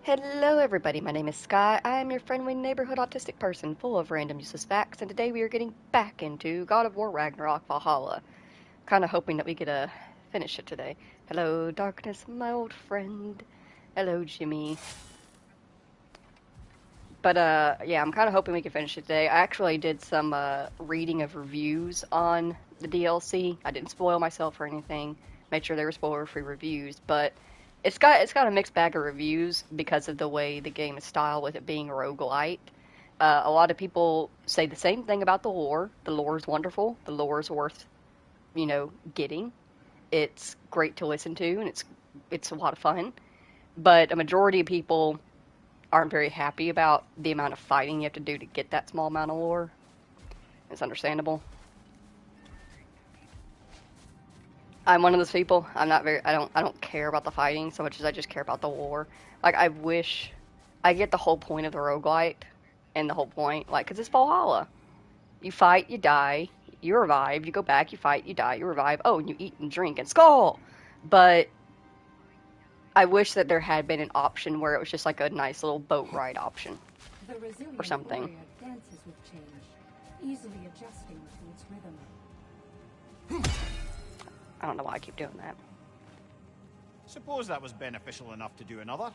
Hello everybody, my name is Sky. I am your friendly neighborhood autistic person full of random useless facts, and today we are getting back into God of War Ragnarok Valhalla. Kinda hoping that we get to finish it today. Hello darkness, my old friend. Hello Jimmy. But yeah, I'm kinda hoping we can finish it today. I actually did some reading of reviews on the DLC. I didn't spoil myself or anything. Made sure they were spoiler-free reviews, but it's got a mixed bag of reviews because of the way the game is styled with it being a roguelite. A lot of people say the same thing about the lore. The lore is wonderful. The lore is worth, getting. It's great to listen to, and it's a lot of fun. But a majority of people aren't very happy about the amount of fighting you have to do to get that small amount of lore. It's understandable. I'm one of those people. I don't care about the fighting so much as I just care about the lore. Like I wish I get the whole point of the roguelite and the whole point, like, because it's Valhalla. You fight, you die, you revive, you go back, you fight, you die, you revive. Oh, and you eat and drink and skull. But I wish that there had been an option where it was just like a nice little boat ride option The or resilient something. warrior dances with change, easily adjusting to its rhythm. I don't know why I keep doing that. Suppose that was beneficial enough to do another.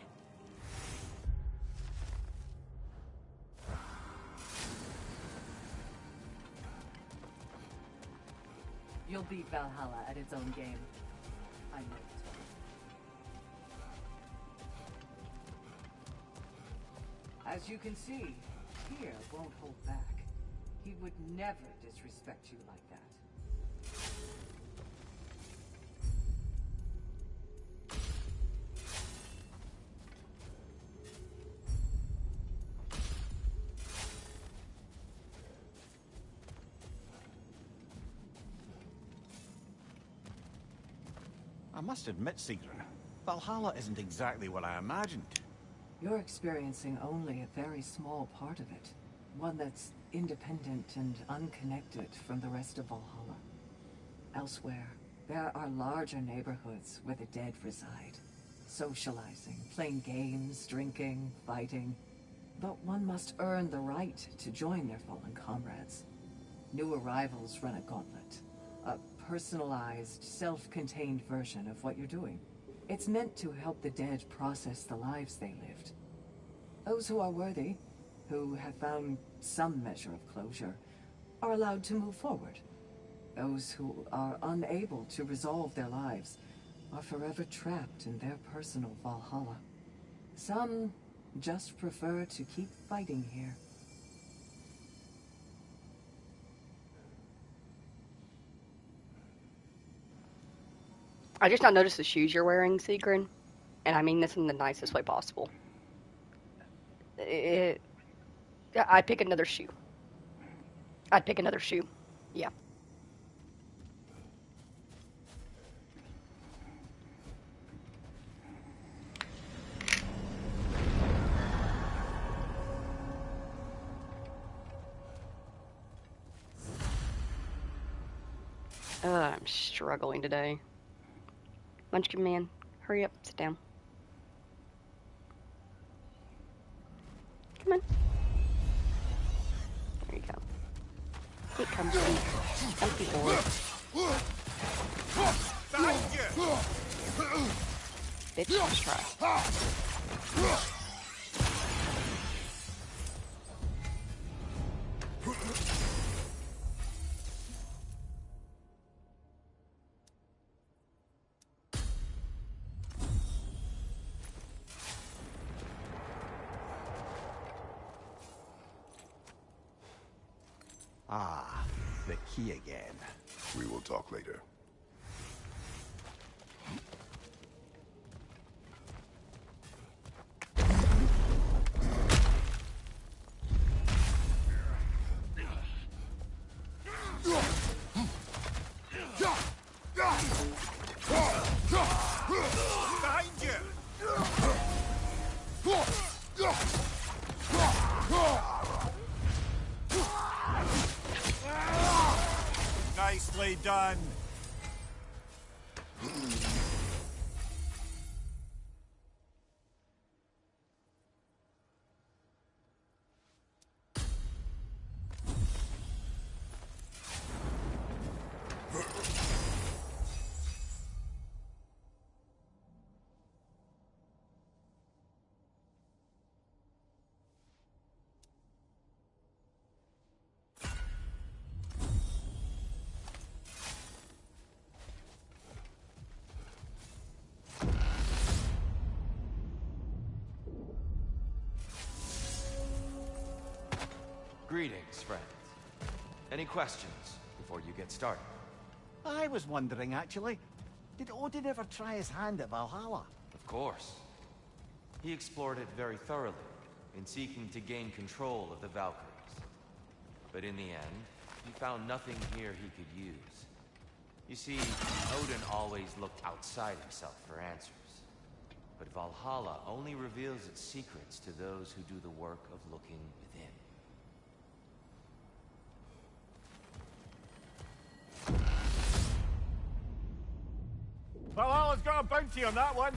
You'll beat Valhalla at its own game. I know it. As you can see, Fear won't hold back. He would never disrespect you like that. I must admit, Sigrun, Valhalla isn't exactly what I imagined. You're experiencing only a very small part of it. One that's independent and unconnected from the rest of Valhalla. Elsewhere, there are larger neighborhoods where the dead reside. Socializing, playing games, drinking, fighting. But one must earn the right to join their fallen comrades. New arrivals run a gauntlet. A personalized, self-contained version of what you're doing. It's meant to help the dead process the lives they lived. Those who are worthy, who have found some measure of closure, are allowed to move forward. Those who are unable to resolve their lives are forever trapped in their personal Valhalla. Some just prefer to keep fighting here. I just now noticed the shoes you're wearing, Sigrun, and I mean this in the nicest way possible. It, I'd pick another shoe. I'd pick another shoe. Yeah. I'm struggling today. Munchkin man, hurry up, sit down. Come on. There you go. Get comfy. Comfy boy. Bitch, let's try. Ah, the key again. We will talk later. Behind you! Nicely done. Greetings, friends. Any questions before you get started? I was wondering, actually, did Odin ever try his hand at Valhalla? Of course. He explored it very thoroughly, in seeking to gain control of the Valkyries. But in the end, he found nothing here he could use. You see, Odin always looked outside himself for answers. But Valhalla only reveals its secrets to those who do the work of looking within. Valhalla's got a bounty on that one!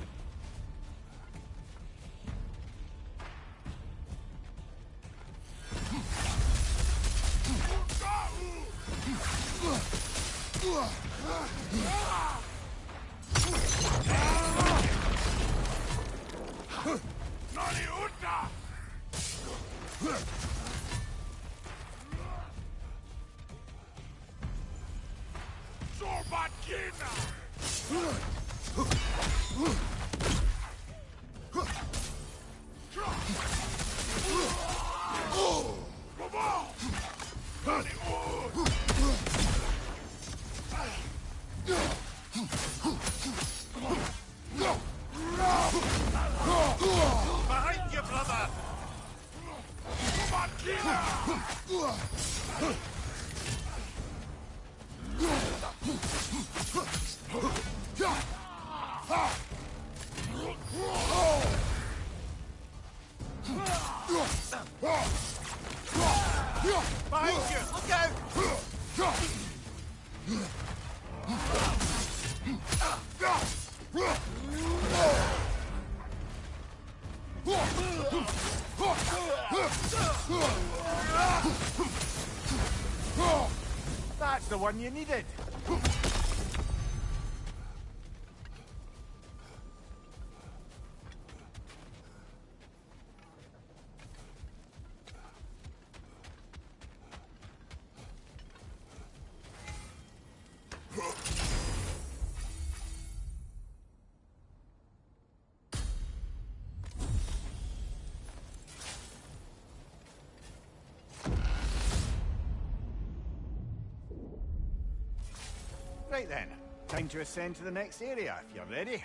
Behind you, brother! Behind you! Look out! That's the one you needed! Right then, time to ascend to the next area, if you're ready.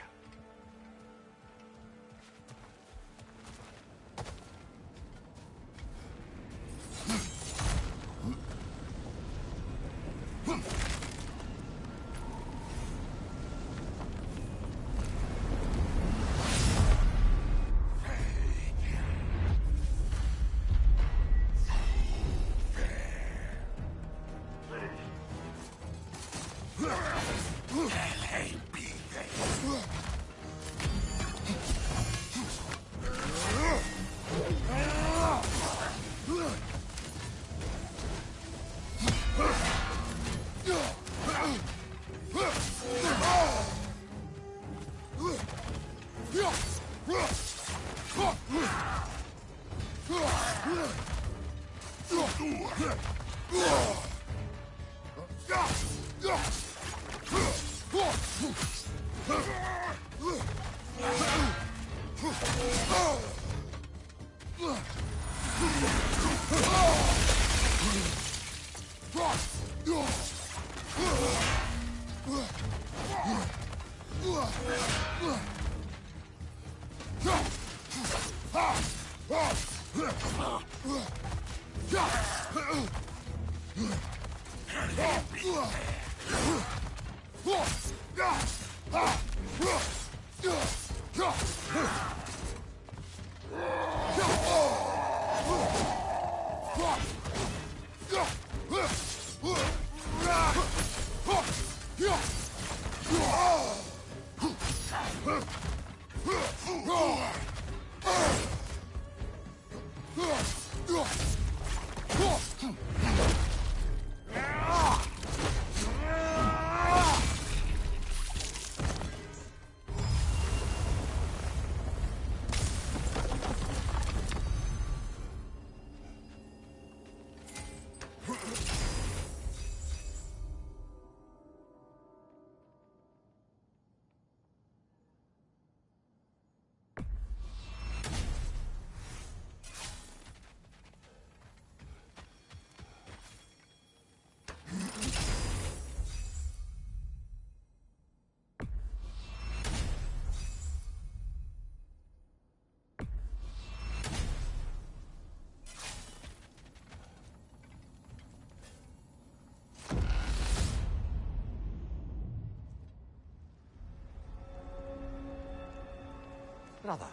Brother,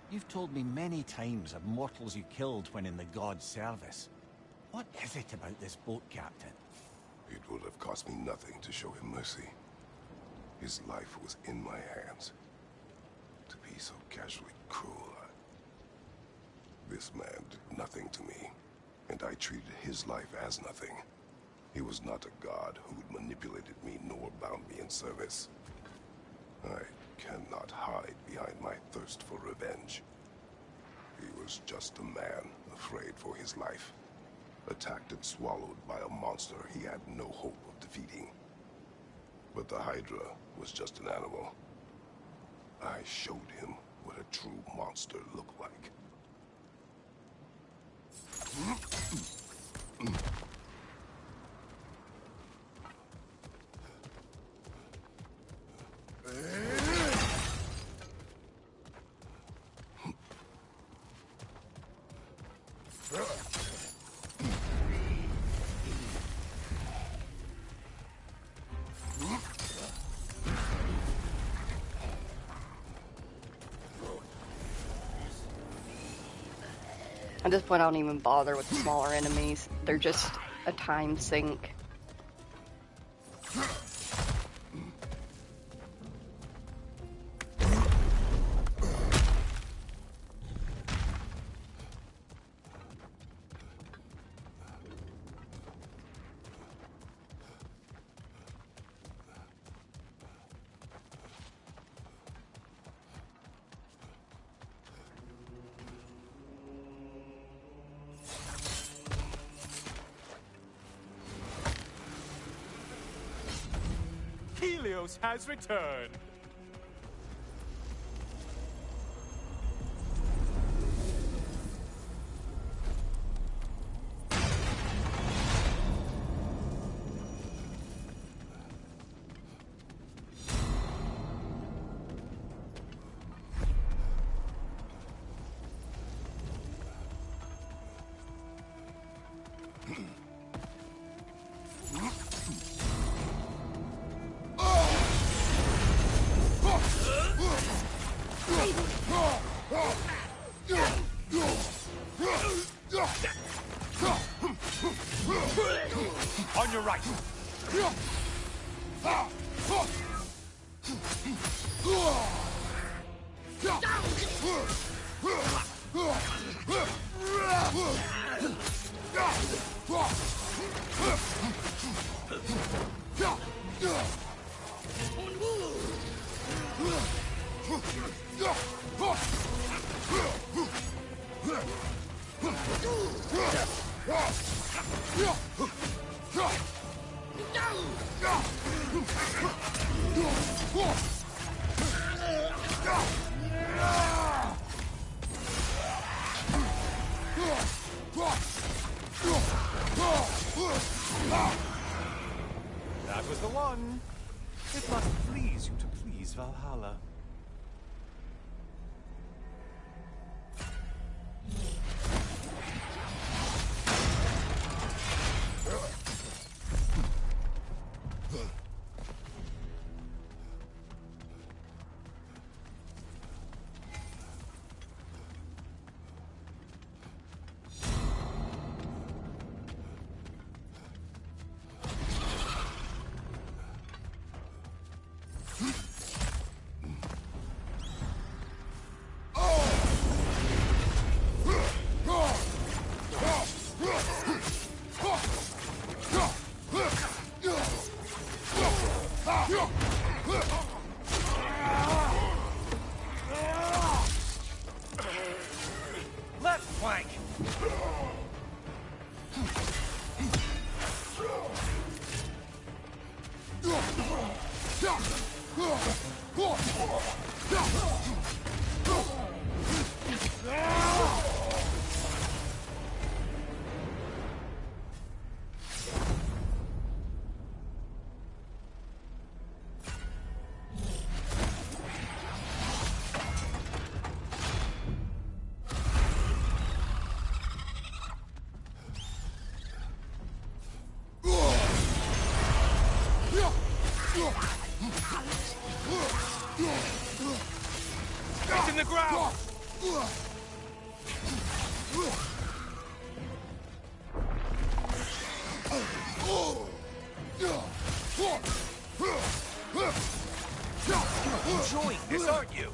you've told me many times of mortals you killed when in the god's service. What is it about this boat captain? It would have cost me nothing to show him mercy. His life was in my hands. To be so casually cruel. This man did nothing to me, and I treated his life as nothing. He was not a god who manipulated me nor bound me in service. I cannot hide behind my thirst for revenge. He was just a man afraid for his life, attacked and swallowed by a monster he had no hope of defeating. But the Hydra was just an animal. I showed him what a true monster looked like. At this point, I don't even bother with the smaller enemies. They're just a time sink. Helios has returned. On your right. That was the one. It must please you to please Valhalla. the ground! Enjoying this, aren't you?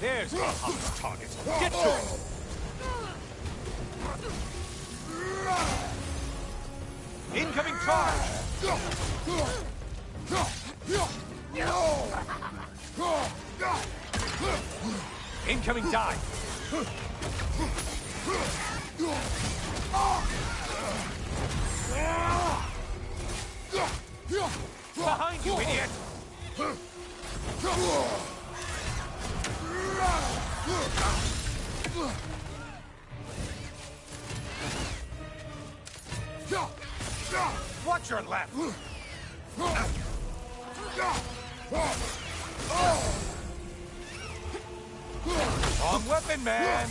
There's Valhalla's target. Get to it! Incoming charge! Incoming dive! Behind you, idiot! Watch your left! Wrong weapon, man!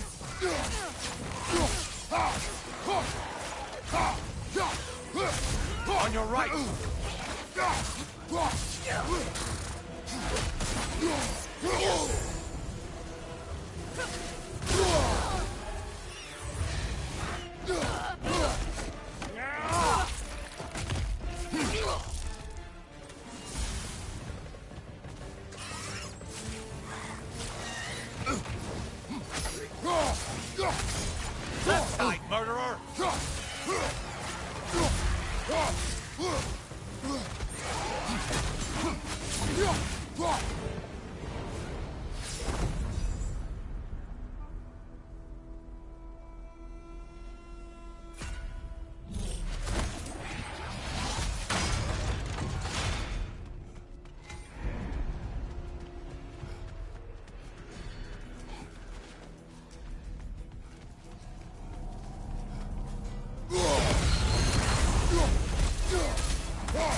On your right! Left side, murderer!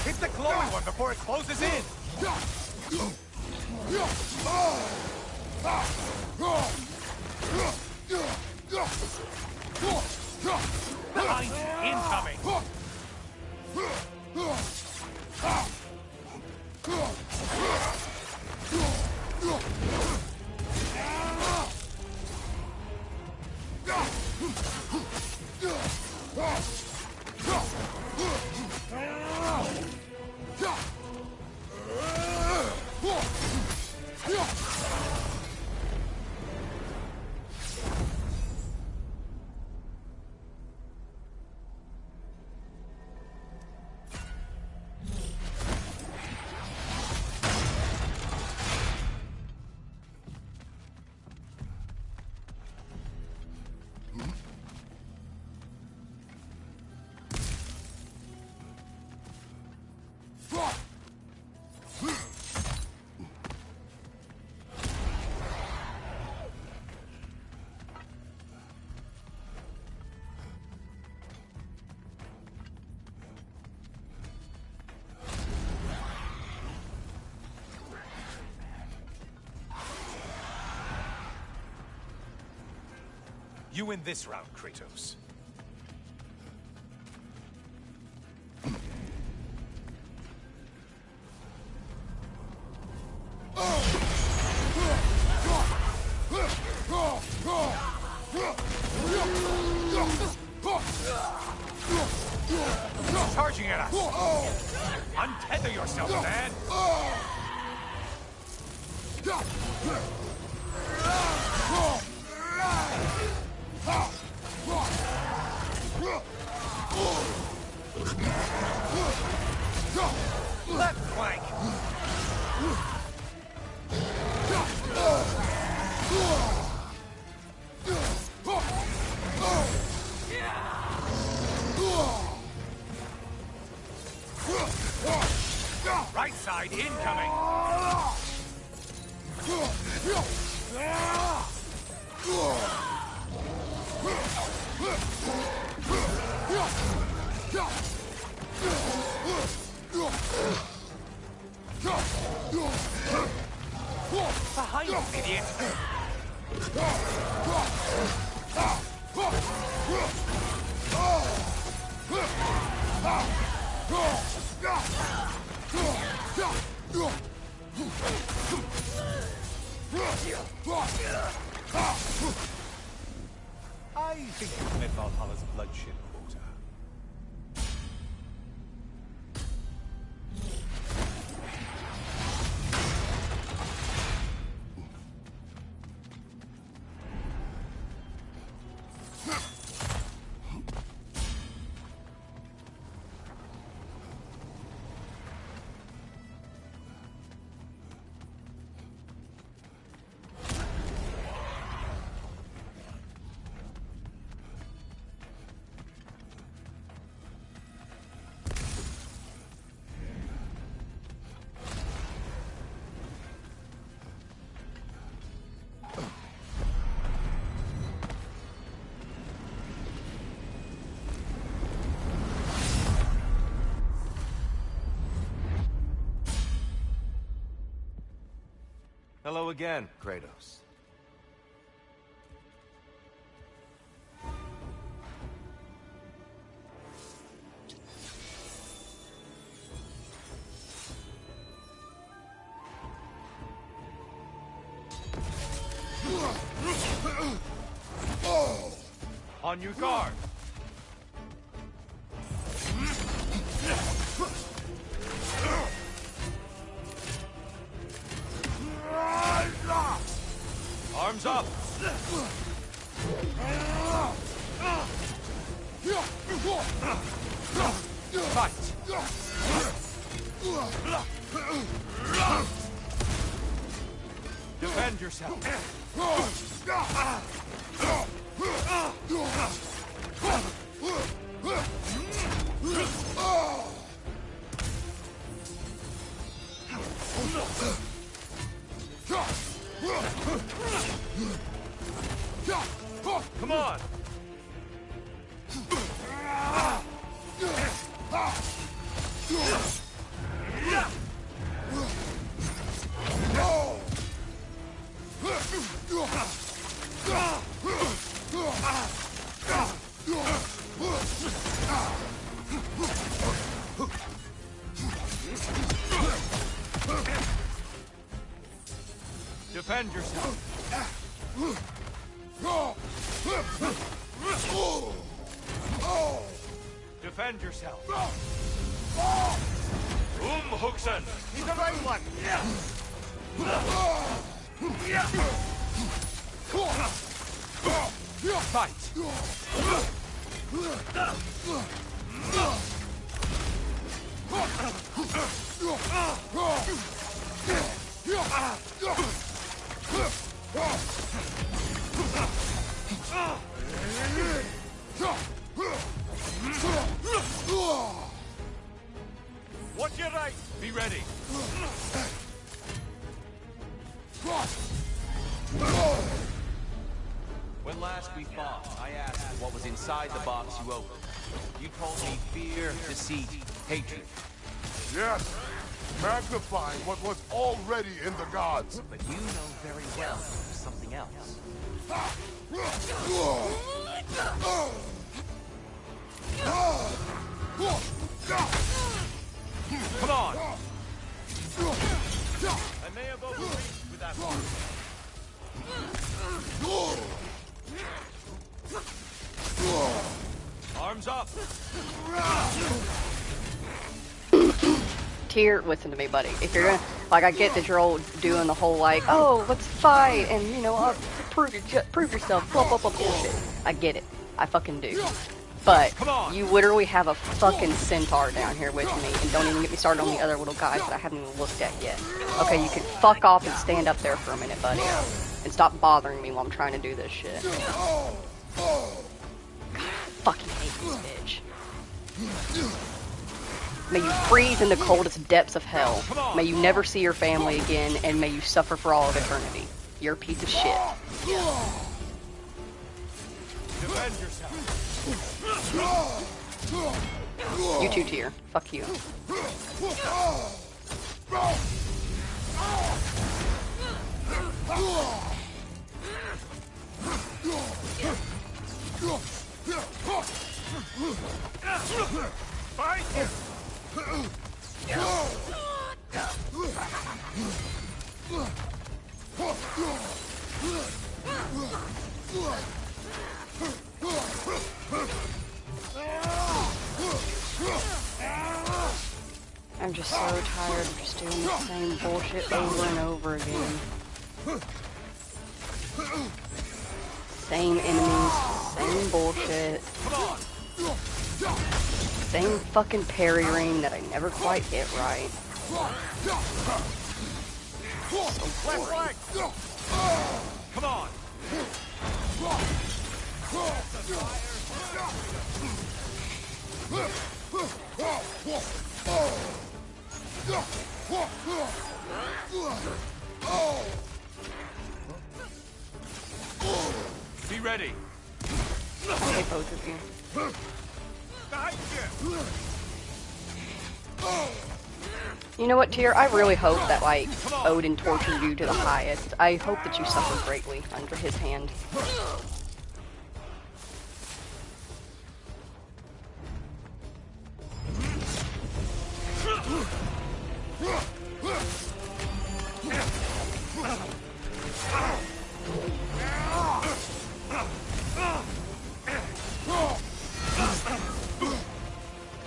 Hit the glowing one before it closes in! Behind you, incoming! You win this round, Kratos. Charging at us! Untether yourself, man! Left flank! tide incoming! Behind you, idiot! I think you've met Valhalla's bloodshed quota. Hello again, Kratos. On your guard! Arms up! Fight! Defend yourself! Come on! Defend yourself! Defend yourself! Huxen! He's the right one! Fight! Watch your right! Be ready! When last we fought, I asked what was inside the box you opened. You told me fear, deceit, hatred. Yes, magnifying what was already in the gods. But you know very well there's something else. Come on! I may have overreached with that one. Arms up! Tyr, listen to me, buddy. If you're gonna, like, I get that you're all doing the whole, like, oh, let's fight, and, you know, prove yourself, blah, blah, blah, bullshit. I get it. I fucking do. But you literally have a fucking centaur down here with me, and don't even get me started on the other little guys that I haven't even looked at yet. Okay, you can fuck off and stand up there for a minute, buddy. And stop bothering me while I'm trying to do this shit. God, I fucking hate this bitch. May you freeze in the coldest depths of hell. May you never see your family again, and may you suffer for all of eternity. You're a piece of shit. Defend yourself. You too, Tyr. Fuck you. Fight! I'm just so tired of just doing the same bullshit over and over again. Same enemies, same bullshit. Same fucking parry ring that I never quite hit right. Left flank! Come on! Be ready. I hate both of you. You know what, Tyr? I really hope that, like, Odin tortured you to the highest. I hope that you suffer greatly under his hand.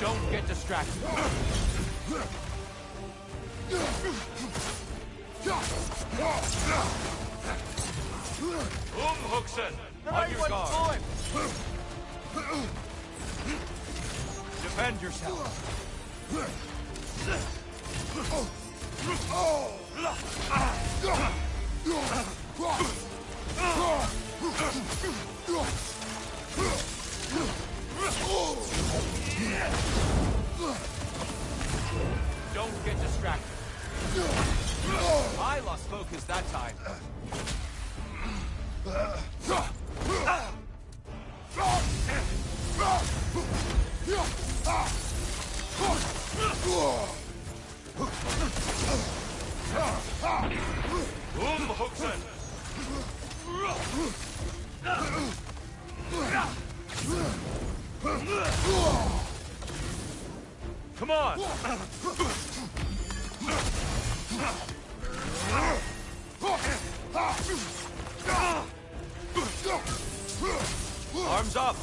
Don't get distracted. Hookson, on your guard. Defend yourself. Don't get distracted. I lost focus that time. Hookson. Come on. Arms up.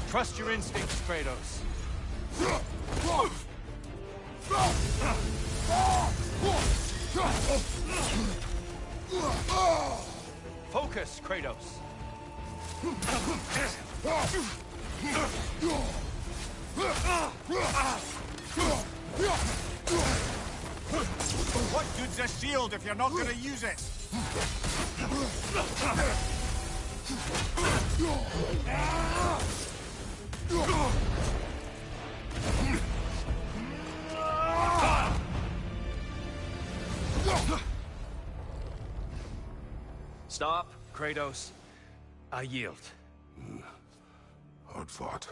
Trust your instincts, Kratos. Focus, Kratos. What good's a shield if you're not going to use it? Stop, Kratos. I yield. Hard fought.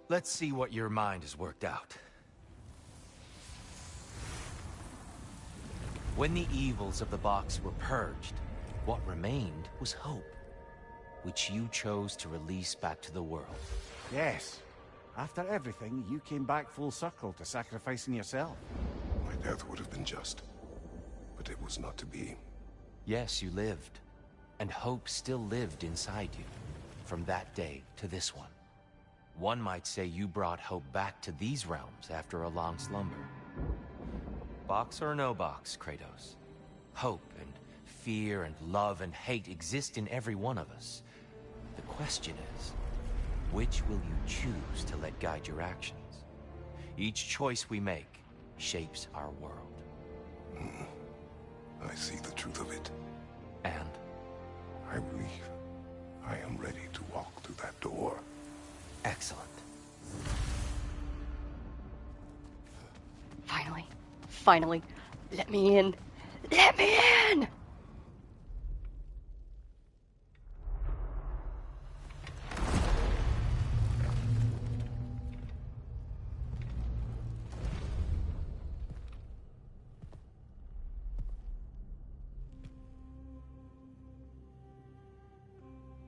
Let's see what your mind has worked out. When the evils of the box were purged, what remained was hope, which you chose to release back to the world. Yes. After everything, you came back full circle to sacrificing yourself. My death would have been just, but it was not to be. Yes, you lived, and hope still lived inside you, from that day to this one. One might say you brought hope back to these realms after a long slumber. Box or no box, Kratos. Hope and fear and love and hate exist in every one of us. The question is, which will you choose to let guide your actions? Each choice we make shapes our world. I see the truth of it. And? I believe I am ready to walk through that door. Excellent. Finally. Finally. Let me in. Let me in!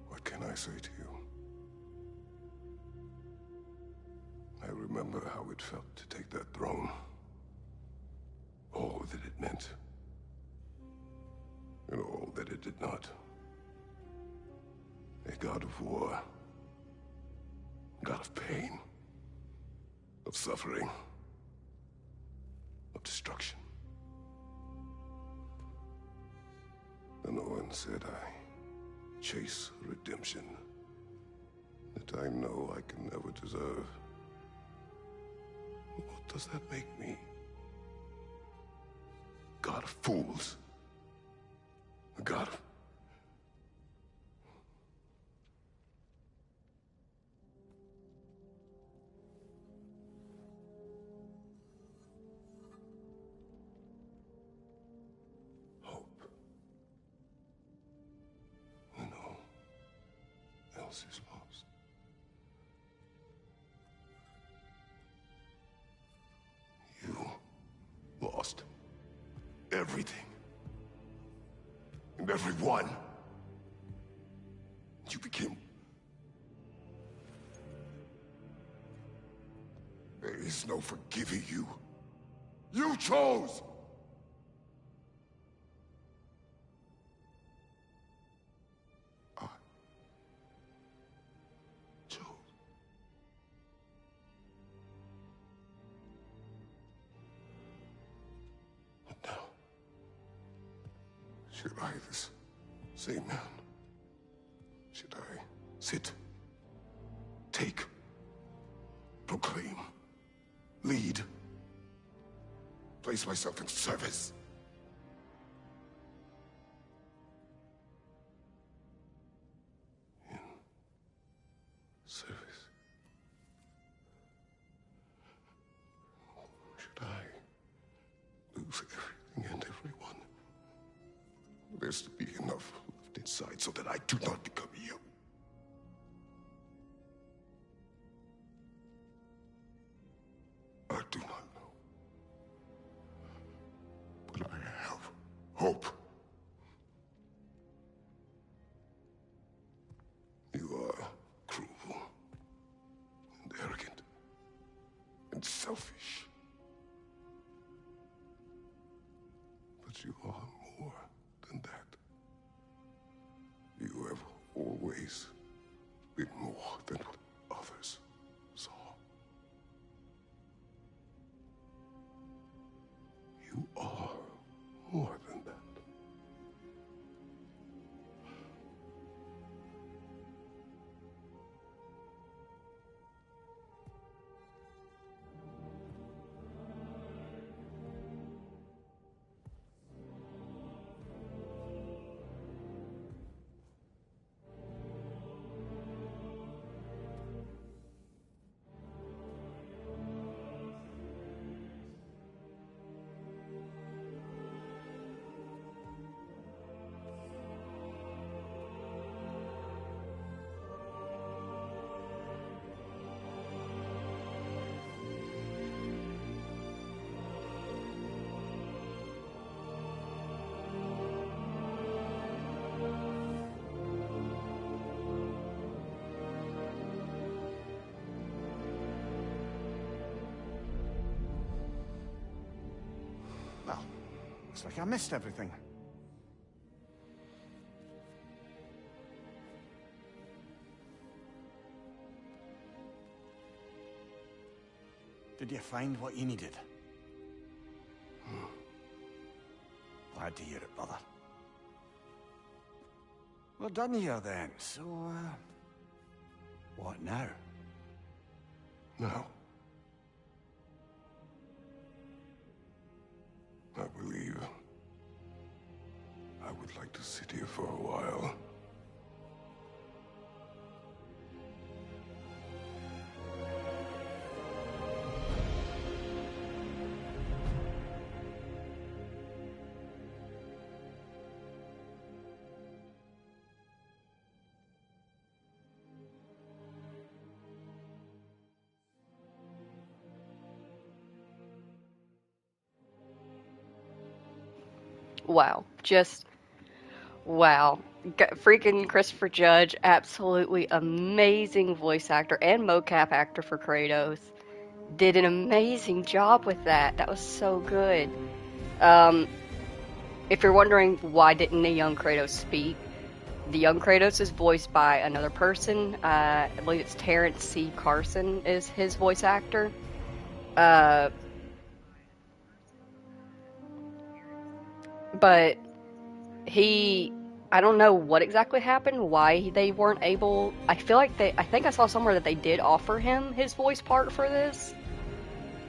What can I say to you? I remember how it felt to take that throne. All that it meant. And all that it did not. A god of war. God of pain. Of suffering. Of destruction. And the one said I chase redemption that I know I can never deserve. What does that make me? God of fools. A god of... hope. When all else is lost. You lost everything. And everyone. You became... There is no forgiving you. You chose! I chose. But now, should I, this same man, should I sit, take, proclaim, lead, place myself in service? In service? Should I lose everything and everyone? There's to be enough left inside so that I do not become you. I do not know. But I have hope. You are cruel and arrogant and selfish. But you are more than that. You have always been more than what others saw. You are more than that. Well, looks like I missed everything. Did you find what you needed? Glad to hear it, brother. We're done here then, so, what now? Now, I believe would like to sit here for a while. Wow. Just wow. Freaking Christopher Judge, absolutely amazing voice actor and mocap actor for Kratos. Did an amazing job with that. That was so good. Um, if you're wondering why didn't the young Kratos speak, the young Kratos is voiced by another person. I believe it's Terrence C. Carson is his voice actor. Uh, but he, I don't know what exactly happened, why they weren't able. I think I saw somewhere that they did offer him his voice part for this,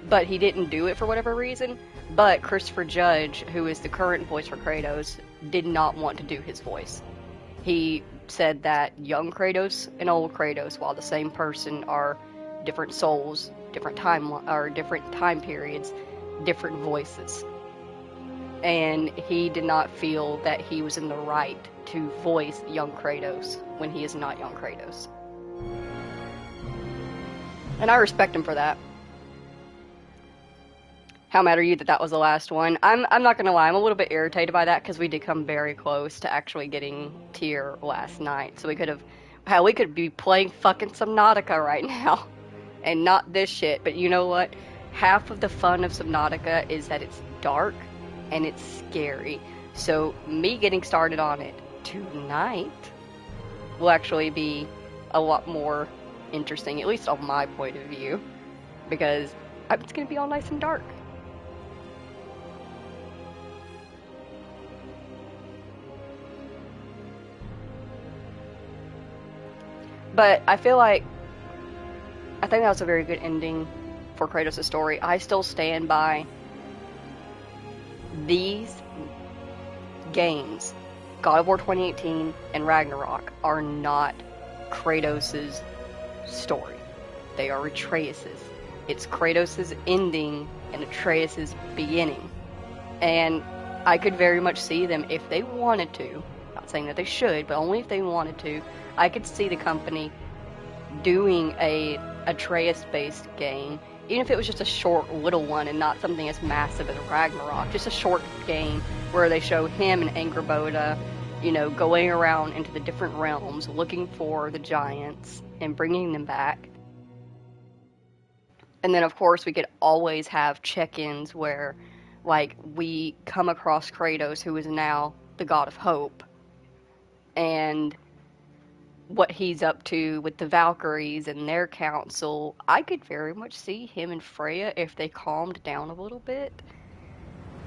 but he didn't do it for whatever reason. But Christopher Judge, who is the current voice for Kratos, did not want to do his voice. He said that young Kratos and old Kratos, while the same person, are different souls, different time periods, different voices. And he did not feel that he was in the right to voice young Kratos when he is not young Kratos. And I respect him for that. How mad are you that that was the last one? I'm not gonna lie, I'm a little bit irritated by that because we did come very close to actually getting tier last night. So we could have, hell, we could be playing fucking Subnautica right now, and not this shit. But you know what? Half of the fun of Subnautica is that it's dark and it's scary. So me getting started on it tonight will actually be a lot more interesting, at least on my point of view, because it's gonna be all nice and dark. But I think that was a very good ending for Kratos' story. I still stand by these games, God of War 2018 and Ragnarok, are not Kratos' story. They are Atreus'. It's Kratos' ending and Atreus' beginning. And I could very much see them, if they wanted to, not saying that they should, but only if they wanted to, I could see the company doing a Atreus-based game, even if it was just a short little one and not something as massive as Ragnarok, just a short game where they show him and Angrboda, going around into the different realms, looking for the giants and bringing them back. And then, of course, we could always have check-ins where, we come across Kratos, who is now the god of hope, and what he's up to with the Valkyries and their council. I could very much see him and Freya, if they calmed down a little bit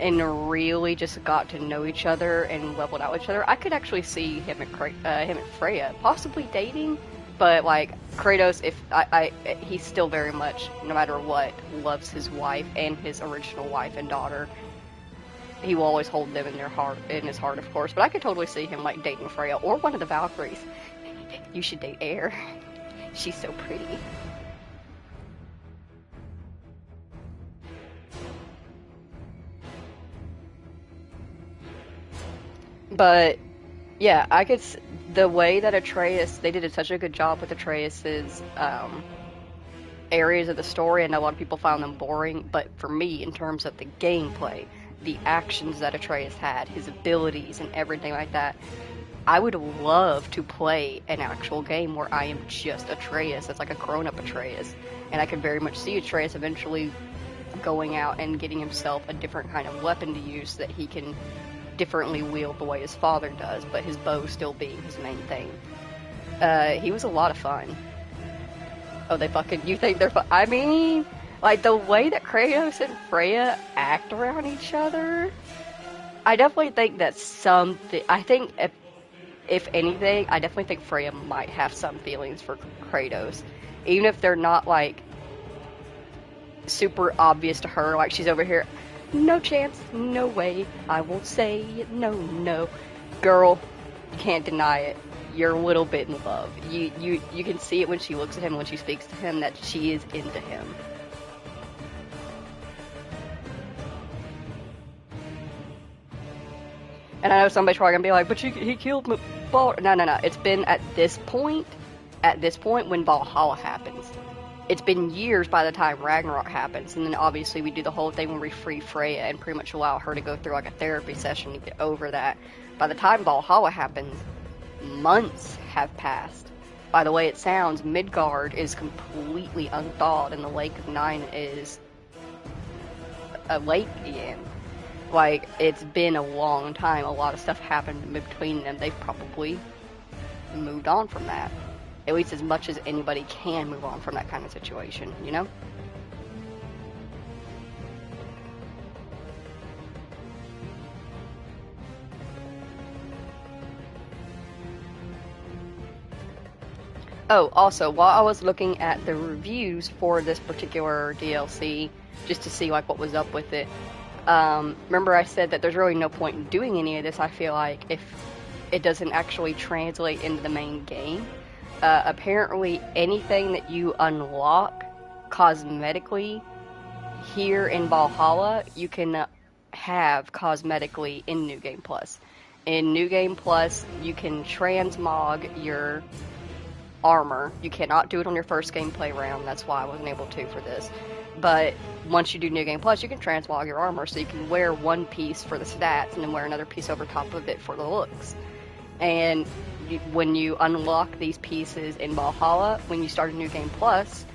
and really just got to know each other and leveled out with each other. I could actually see him and Freya possibly dating, but Kratos, he's still very much, no matter what, loves his wife and his original wife and daughter. He will always hold them in his heart, of course. But I could totally see him dating Freya or one of the Valkyries. You should date Air. She's so pretty. But yeah, the way that Atreus, they did such a good job with Atreus's areas of the story. I know a lot of people found them boring, but for me, in terms of the gameplay, the actions that Atreus had, his abilities and everything like that, I would love to play an actual game where I am just Atreus. It's like a grown-up Atreus. And I could very much see Atreus eventually going out and getting himself a different kind of weapon to use that he can differently wield the way his father does, but his bow still being his main thing. He was a lot of fun. Oh, you think they're fun? I mean, the way that Kratos and Freya act around each other, I definitely think that if anything, I definitely think Freya might have some feelings for Kratos. Even if they're not, super obvious to her. She's over here, no chance, no way, I won't say no. girl, you can't deny it. You're a little bit in love. You can see it when she looks at him, when she speaks to him, that she is into him. And I know somebody's probably gonna be like, but he killed Ball. No. It's been at this point when Valhalla happens. It's been years by the time Ragnarok happens, and then obviously we do the whole thing where we free Freya and pretty much allow her to go through like a therapy session to get over that. By the time Valhalla happens, months have passed. By the way it sounds, Midgard is completely unthawed, and the Lake of Nine is a lake again. Like, it's been a long time. A lot of stuff happened in between them. They've probably moved on from that. At least as much as anybody can move on from that kind of situation, you know? Oh, also, while I was looking at the reviews for this particular DLC, just to see like what was up with it, remember I said that there's really no point in doing any of this, I feel like, if it doesn't actually translate into the main game. Apparently anything that you unlock cosmetically here in Valhalla, you can have cosmetically in New Game Plus. In New Game Plus, you can transmog your armor. You cannot do it on your first gameplay round, that's why I wasn't able to for this. But once you do New Game Plus, you can transmog your armor, so you can wear one piece for the stats and then wear another piece over top of it for the looks. And when you unlock these pieces in Valhalla, when you start a New Game Plus,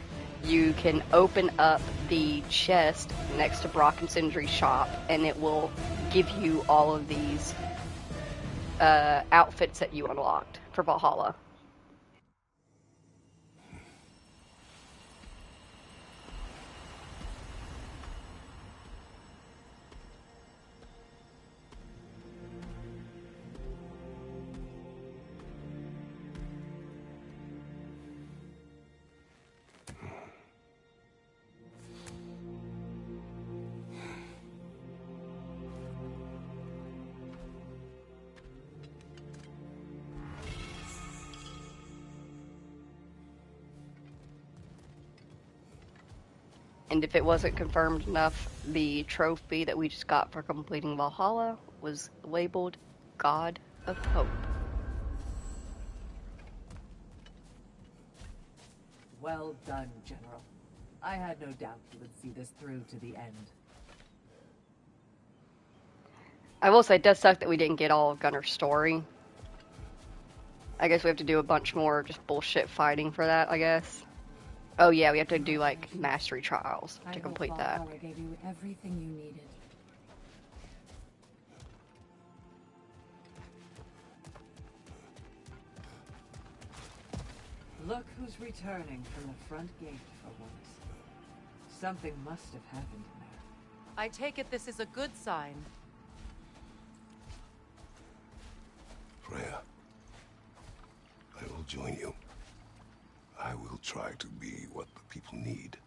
you can open up the chest next to Brock and Sindri's shop, and it will give you all of these outfits that you unlocked for Valhalla. And if it wasn't confirmed enough, the trophy that we just got for completing Valhalla was labeled God of Hope. Well done, General. I had no doubt you would see this through to the end. I will say it does suck that we didn't get all of Gunnar's story. I guess we have to do a bunch more just bullshit fighting for that, I guess. Oh yeah, we have to do like mastery trials to complete that. I gave you everything you needed. Look who's returning from the front gate for once. Something must have happened in there. I take it this is a good sign. Freya, I will join you. I will try to be what the people need.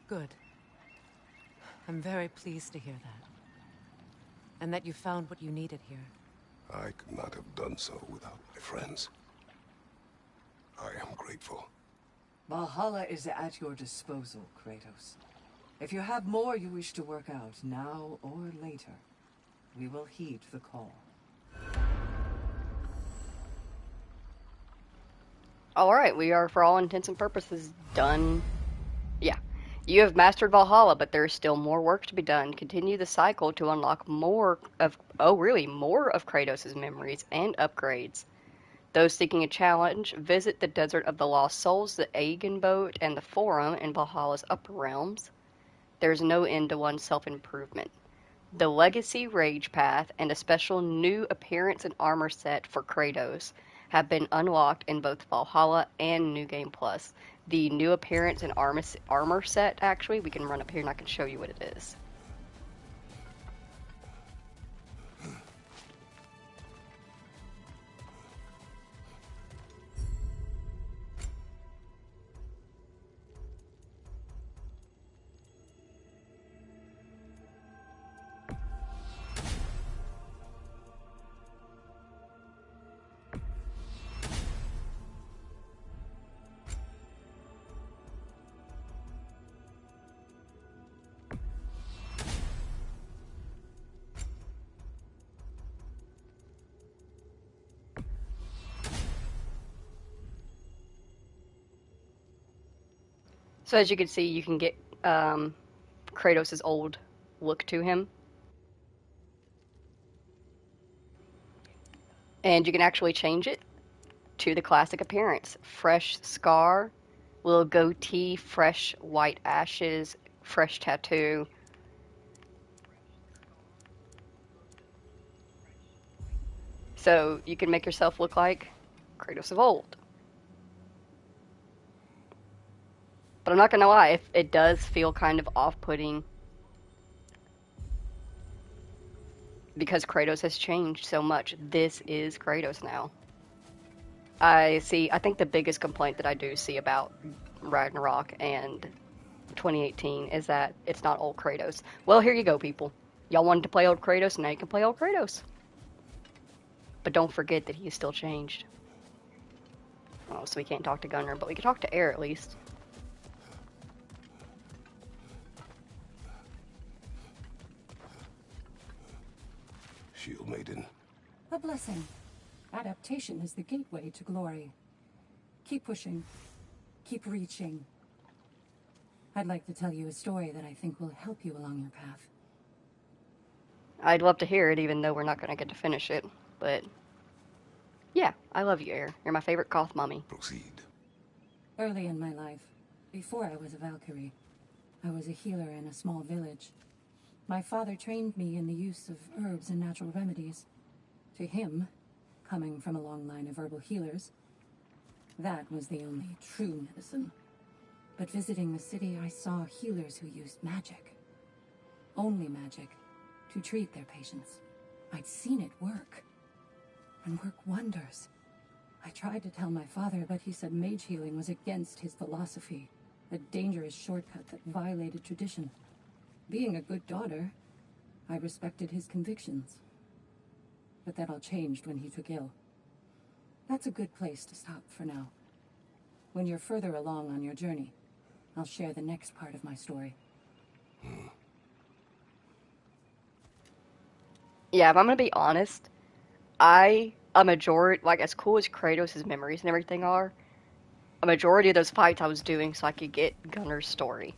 Good. I'm very pleased to hear that. And that you found what you needed here. I could not have done so without my friends. I am grateful. Valhalla is at your disposal, Kratos. If you have more you wish to work out, now or later, we will heed the call. Alright, we are, for all intents and purposes, done. Yeah. You have mastered Valhalla, but there is still more work to be done. Continue the cycle to unlock more of Kratos' memories and upgrades. Those seeking a challenge, visit the Desert of the Lost Souls, the Aegon Boat, and the Forum in Valhalla's upper realms. There is no end to one's self-improvement. The Legacy Rage Path and a special new appearance and armor set for Kratos have been unlocked in both Valhalla and New Game Plus. The new appearance and armor set, actually, we can run up here and I can show you what it is. So as you can see, you can get Kratos' old look to him. And you can actually change it to the classic appearance. Fresh scar, little goatee, fresh white ashes, fresh tattoo. So you can make yourself look like Kratos of old. But I'm not gonna lie, it does feel kind of off-putting because Kratos has changed so much. This is Kratos now. I think the biggest complaint that I do see about Ragnarok and 2018 is that it's not old Kratos. Well, here you go, people. Y'all wanted to play old Kratos, now you can play old Kratos. But don't forget that he is still changed. Oh, so we can't talk to Gunnar, but we can talk to Air at least. Shield Maiden. A blessing. Adaptation is the gateway to glory. Keep pushing. Keep reaching. I'd like to tell you a story that I think will help you along your path. I'd love to hear it, even though we're not going to get to finish it. But, yeah, I love you, Air. You're my favorite goth mommy. Proceed. Early in my life, before I was a Valkyrie, I was a healer in a small village. My father trained me in the use of herbs and natural remedies. To him, coming from a long line of herbal healers, that was the only true medicine. But visiting the city, I saw healers who used magic. Only magic. To treat their patients. I'd seen it work. And work wonders. I tried to tell my father, but he said mage healing was against his philosophy. A dangerous shortcut that violated tradition. Being a good daughter, I respected his convictions. But that all changed when he took ill. That's a good place to stop for now. When you're further along on your journey, I'll share the next part of my story. Yeah, if I'm gonna be honest, a majority, like as cool as Kratos' memories and everything are, a majority of those fights I was doing so I could get Gunnar's story.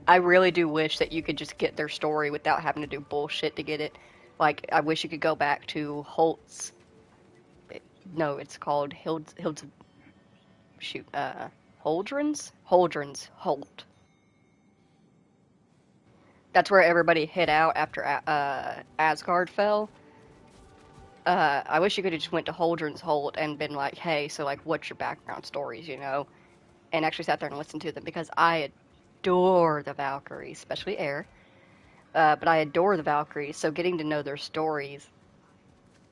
I really do wish that you could just get their story without having to do bullshit to get it. Like, I wish you could go back to Holt's. No, it's called Holdren's Holt. That's where everybody hid out after Asgard fell. I wish you could have just went to Holdren's Holt and been like, hey, so like, what's your background stories, you know? And actually sat there and listened to them because I adore the Valkyries, especially Air. But I adore the Valkyries, so getting to know their stories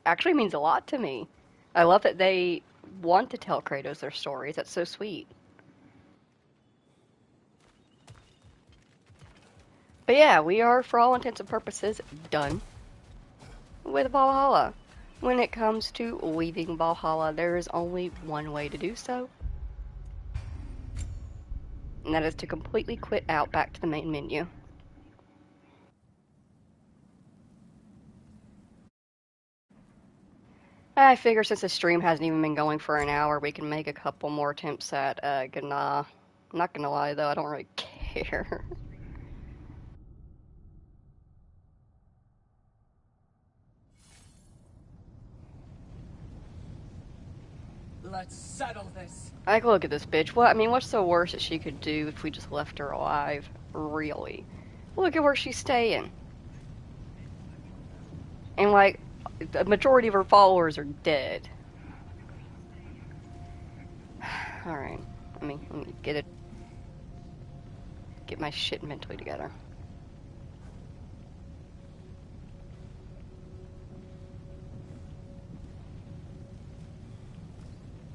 actually means a lot to me. I love that they want to tell Kratos their stories. That's so sweet. But yeah, we are, for all intents and purposes, done with Valhalla. When it comes to leaving Valhalla, there is only one way to do so. And that is to completely quit out back to the main menu. I figure since the stream hasn't even been going for an hour, we can make a couple more attempts at Gna. I'm not gonna lie though, I don't really care. Let's settle this. Like, look at this bitch. What? I mean, what's the worst that she could do if we just left her alive? Really? Look at where she's staying. And, like, the majority of her followers are dead. Alright. Let me get my shit mentally together.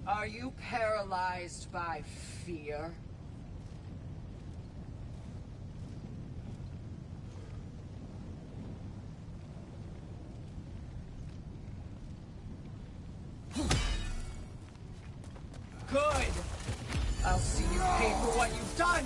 Are you paralyzed by fear? Good! I'll see you pay for what you've done!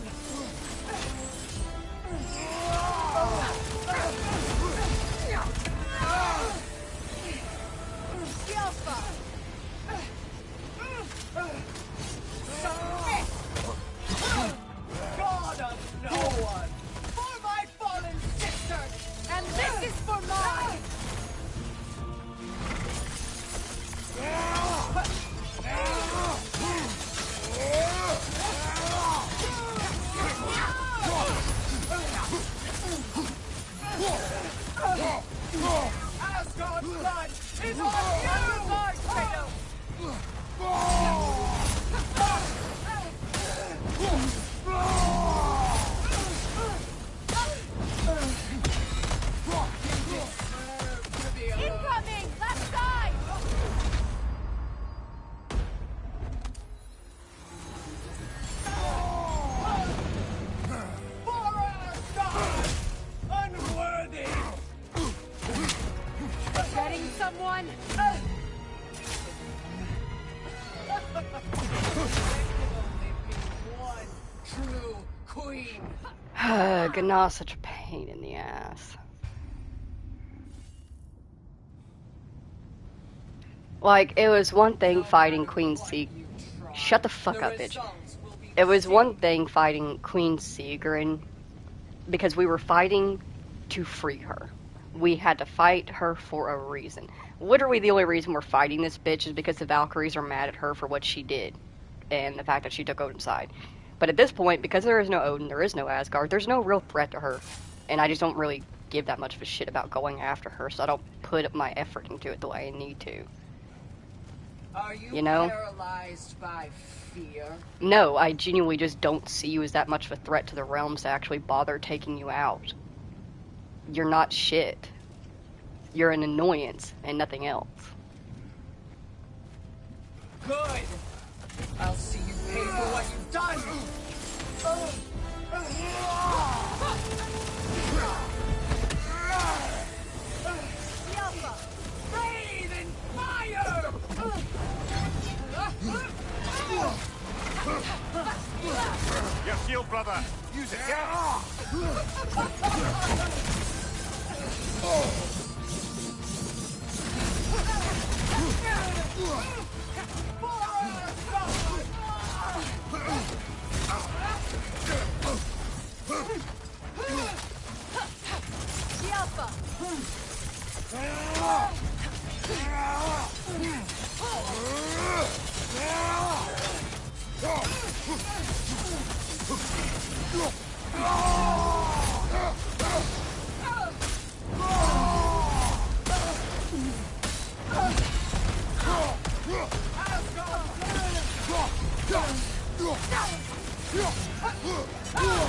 someone? One true queen. Gnaw, such a pain in the ass. Like, it was one thing fighting Queen Sea. Shut the fuck up, bitch. It was one thing fighting Queen Sigrid because we were fighting to free her. We had to fight her for a reason. Literally, the only reason we're fighting this bitch is because the Valkyries are mad at her for what she did and the fact that she took Odin's side. But at this point, because there is no Odin, there is no Asgard, there's no real threat to her. And I just don't really give that much of a shit about going after her, so I don't put my effort into it the way I need to. Are you, You know? paralyzed by fear? No, I genuinely just don't see you as that much of a threat to the realms to actually bother taking you out. You're not shit. You're an annoyance and nothing else. Good. I'll see you pay for what you've done. Breathe in fire! Your shield, brother. Use it, yeah?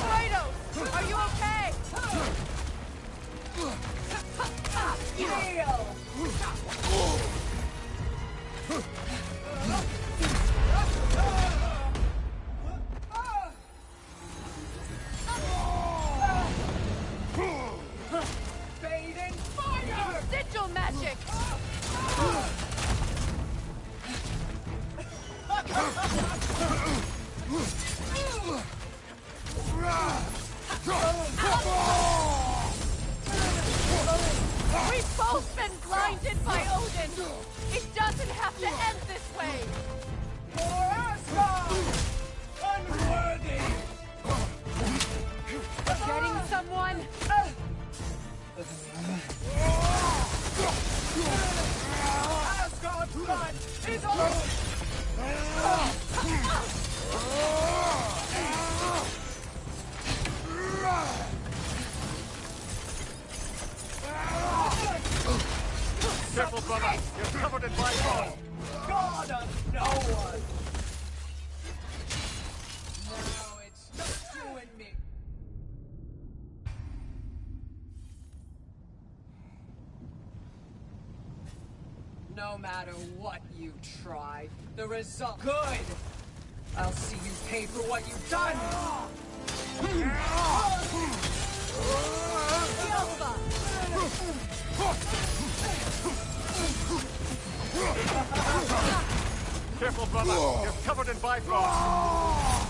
Kratos, are you okay? Fade in fire! Sigil magic! We've both been blinded by Odin! It doesn't have to end this way! For Asgard! Unworthy! Getting someone? Asgard's blood is on! Careful, brother. You're covered in bifrost. God of no one! Now it's just you and me. No matter what you try, the result good. I'll see you pay for what you've done. Careful, brother. You're covered in bifrost.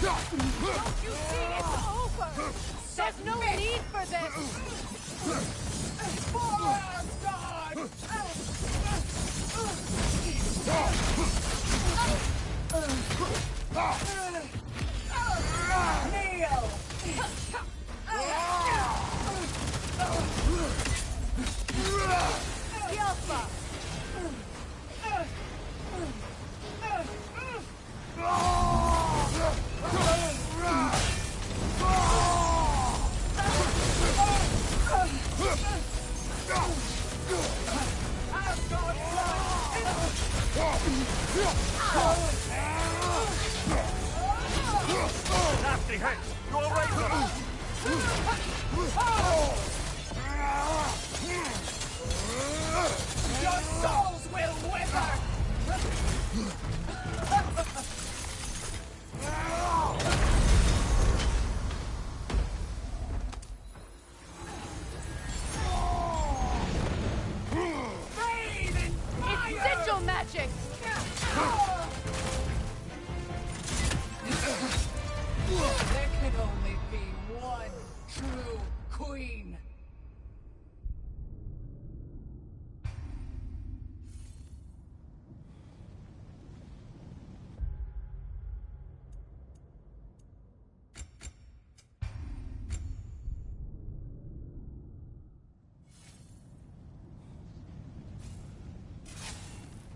Don't you see it's over? There's no need for this! Kneel! Yelpa!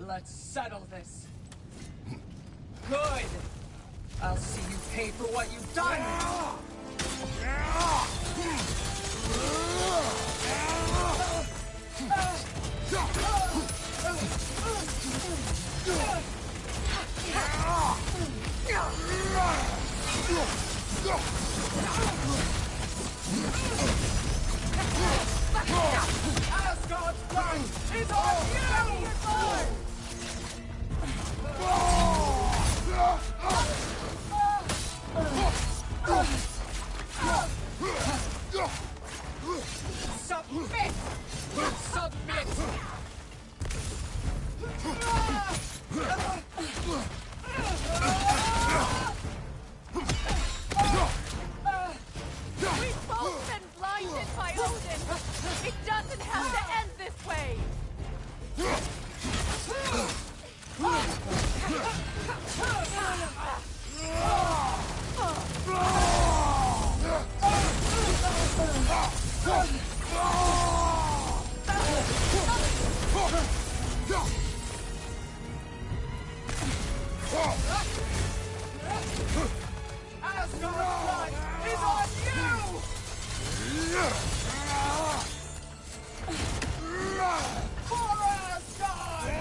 Let's settle this. Good! I'll see you pay for what you've done! Asgard's blood is on you! Submit! Submit! We've both been blinded by Odin! It doesn't have to end this way! Asgard's blood is on you! For Asgard!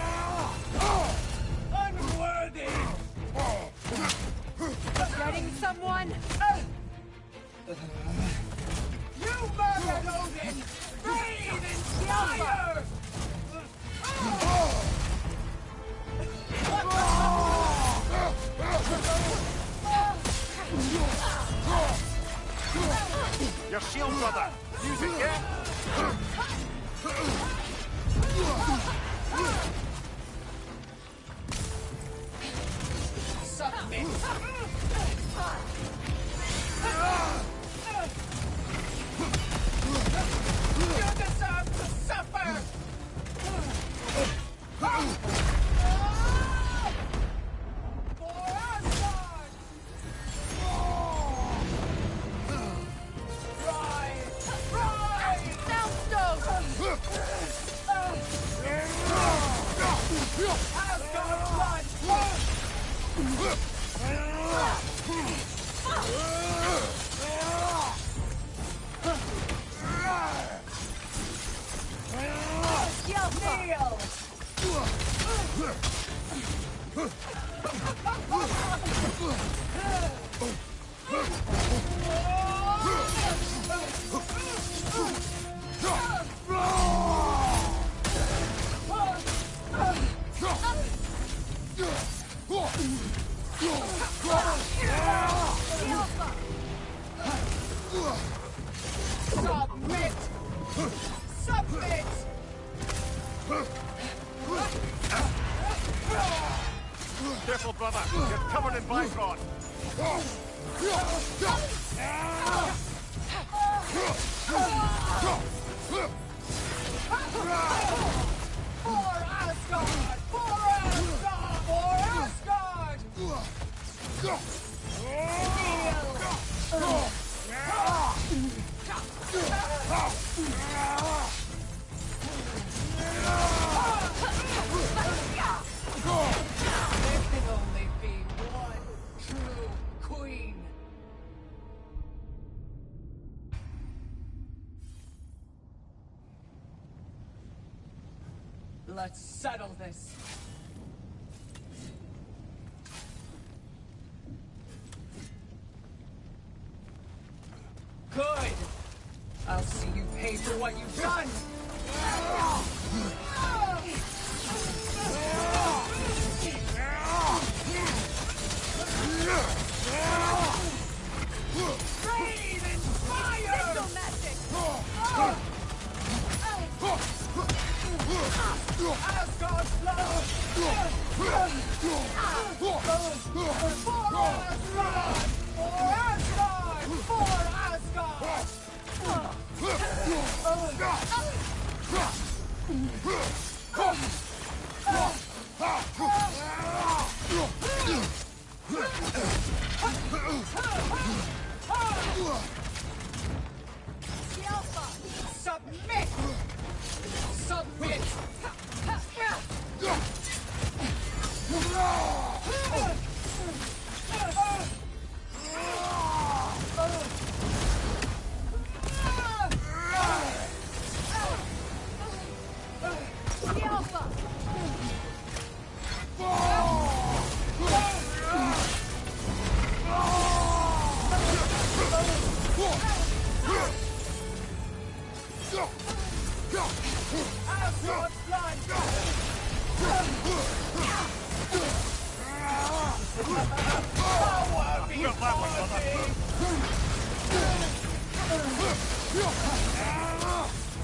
Unworthy! Getting someone? You murdered Odin! Breathe in fire! Your shield, brother! Use it, yeah? Submit! You deserve to suffer! For Asgard! Rise! Rise! Soundstone! Asgard's blood! Kneel! Submit! Submit! Careful, brother! You're covered in Bifrost! For Asgard! For Asgard! For Asgard! There can only be one true queen. Let's settle this. Good! I'll see you pay for what you've done! Breathe in fire! Pistol magic! Asgard's blood! For Asgard! For Asgard! For Asgard! Submit! Submit!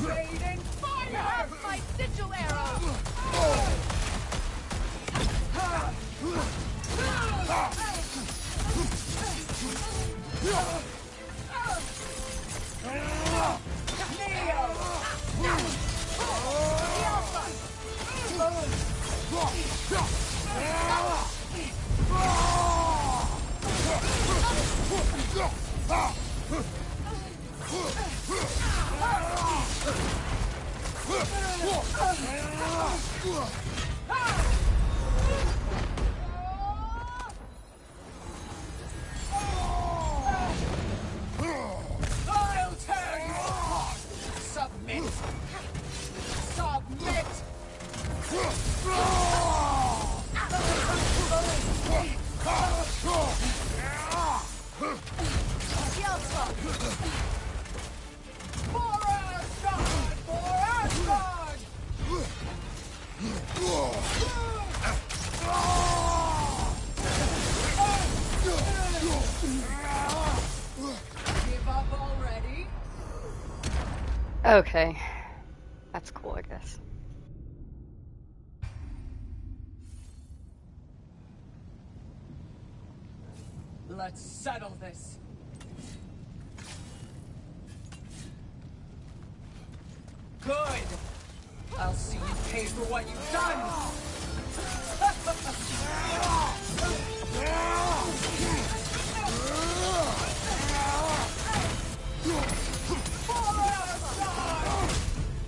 Raiden, fire! You have my sigil arrow! I'll tear you apart! Submit! Submit! For Asgard! For Asgard! Give up already? Okay. That's cool, I guess. Let's settle this. Good! I'll see you pay for what you've done!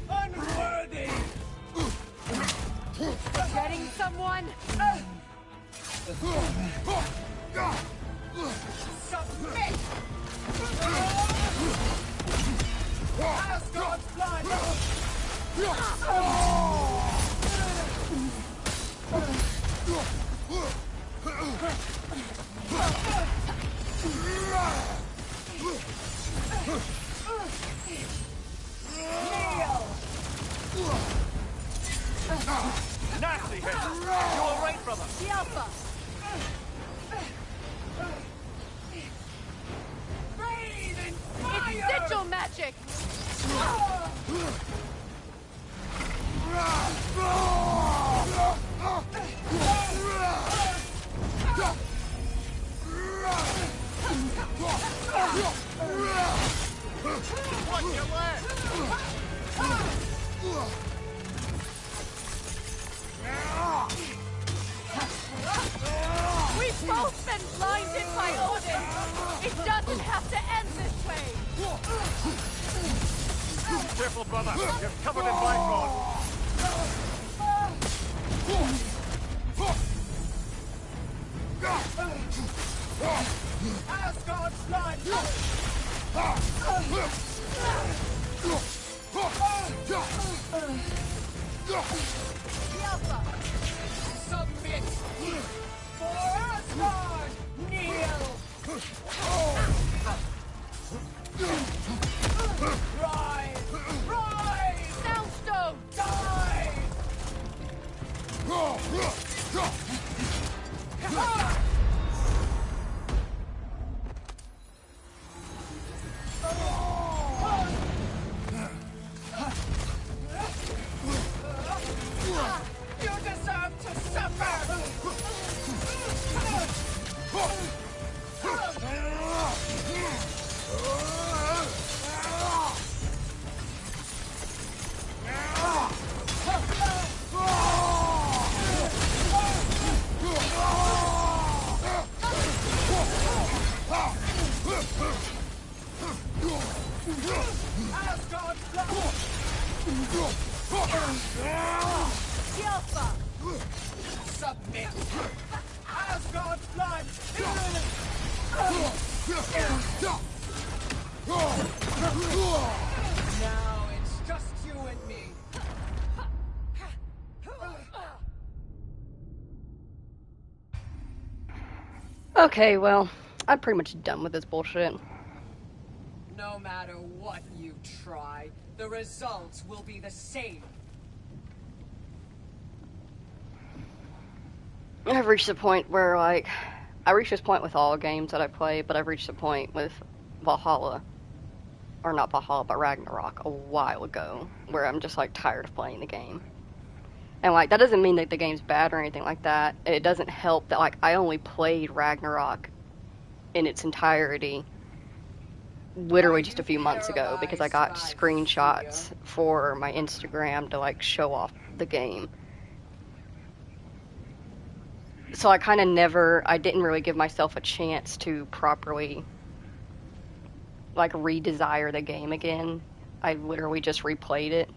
Unworthy! Getting someone? Submit! Asgard's blood! Nasty hit! You alright, brother? The Alpha! Raiden! It's sigil magic! Watch your leg! We've both been blinded by Odin! It doesn't have to end this way! Careful, brother! You're covered in blind rod! Asgard's blood! The Alpha! Submit! For Asgard! Kneel! Rise! Rise! Soundstone! Die! You deserve to suffer! Asgard's blood! The Alpha! Submit! Asgard's blood! Now it's just you and me. Okay, well, I'm pretty much done with this bullshit. No matter what you try, the results will be the same. I've reached the point where, like, I reached this point with all games that I play, but I've reached the point with Valhalla, or not Valhalla, but Ragnarok a while ago, where I'm just, like, tired of playing the game. And, like, that doesn't mean that the game's bad or anything like that. It doesn't help that, like, I only played Ragnarok in its entirety literally just a few months ago because I got screenshots for my Instagram to, like, show off the game. So I kind of I didn't really give myself a chance to properly, like, re-desire the game again. I literally just replayed it.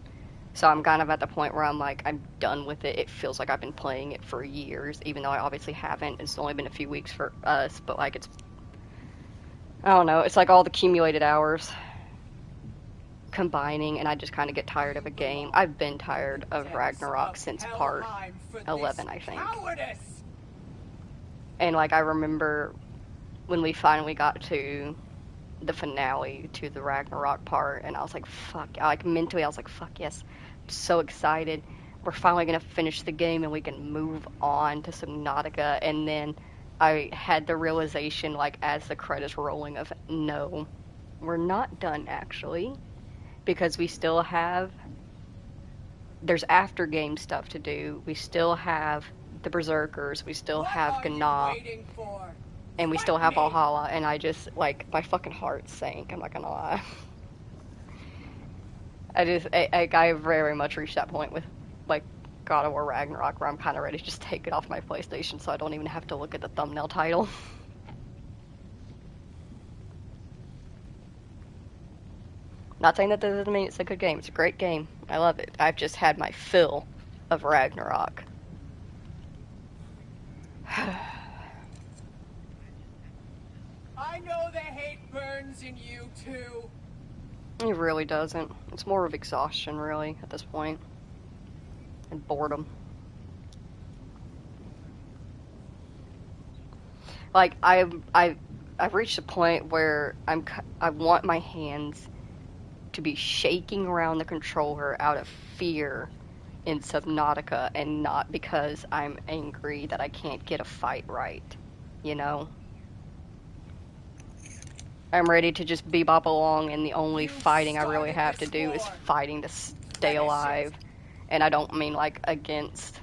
So I'm kind of at the point where I'm like, I'm done with it. It feels like I've been playing it for years, even though I obviously haven't. It's only been a few weeks for us, but, like, I don't know, it's like all the accumulated hours combining, and I just kind of get tired of a game. I've been tired of Ragnarok since part 11, I think. And, like, I remember when we finally got to the finale, to the Ragnarok part, and I was like, fuck, like, mentally I was like, fuck yes, I'm so excited. We're finally gonna finish the game and we can move on to Subnautica. And then I had the realization, like, as the credits were rolling, of, no, we're not done, actually, because we still have, there's after game stuff to do. We still have the Berserkers, we still have Gna, and we still have Valhalla, and I just, like, my fucking heart sank, I'm not gonna lie. I very much reached that point with, like, God of War Ragnarok, where I'm kind of ready to just take it off my PlayStation so I don't even have to look at the thumbnail title. Not saying that doesn't mean it's a good game. It's a great game. I love it. I've just had my fill of Ragnarok. I know the hate burns in you too. It really doesn't. It's more of exhaustion, really, at this point. And boredom. Like, I've reached a point where I want my hands to be shaking around the controller out of fear in Subnautica, and not because I'm angry that I can't get a fight right, you know? I'm ready to just bebop along, and the only fighting I really have to do is fighting to stay alive. And I don't mean, like, against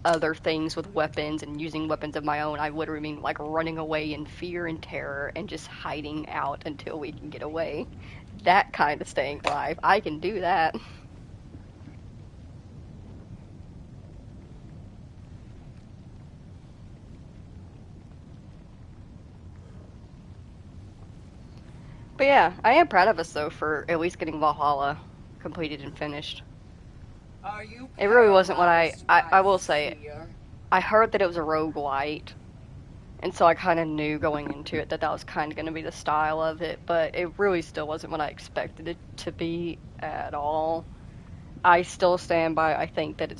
other things with weapons and using weapons of my own. I literally mean, like, running away in fear and terror and just hiding out until we can get away. That kind of staying alive. I can do that. But yeah, I am proud of us, though, for at least getting Valhalla completed and finished. It really wasn't what I will say, I heard that it was a roguelite, and so I kind of knew going into it that that was kind of going to be the style of it, but it really still wasn't what I expected it to be at all. I still stand by, I think that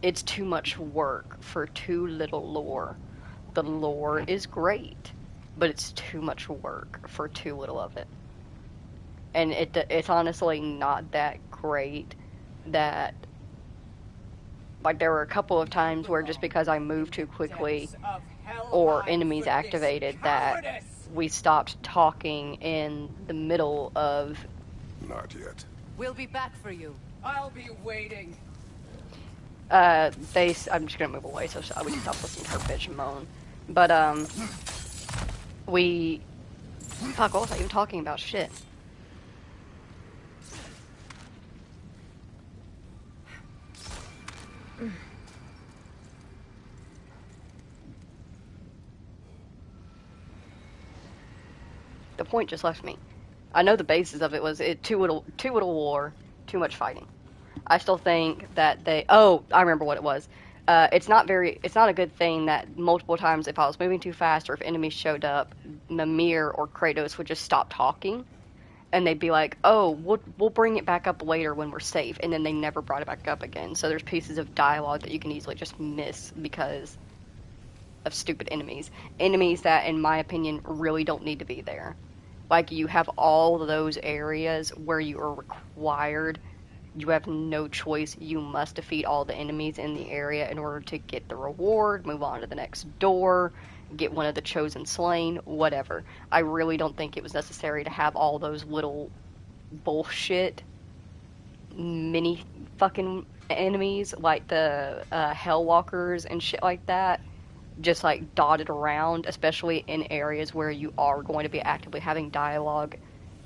it's too much work for too little lore. The lore is great, but it's too much work for too little of it. And it's honestly not that great that, like, there were a couple of times where just because I moved too quickly or enemies activated that we stopped talking in the middle of... Not yet. We'll be back for you. I'll be waiting. I'm just gonna move away so we can stop listening to her bitch moan. But, fuck, what was I even talking about? Shit. The point just left me. I know the basis of it was too little war, too much fighting. I still think that I remember what it was. It's not a good thing that multiple times if I was moving too fast or if enemies showed up, Mimir or Kratos would just stop talking, and they'd be like, oh, we'll bring it back up later when we're safe, and then they never brought it back up again. So there's pieces of dialogue that you can easily just miss because of stupid enemies. Enemies that, in my opinion, really don't need to be there. Like, you have all of those areas where you are required, you have no choice, you must defeat all the enemies in the area in order to get the reward, move on to the next door, get one of the chosen slain, whatever. I really don't think it was necessary to have all those little bullshit mini fucking enemies like the Hellwalkers and shit like that just like dotted around, especially in areas where you are going to be actively having dialogue.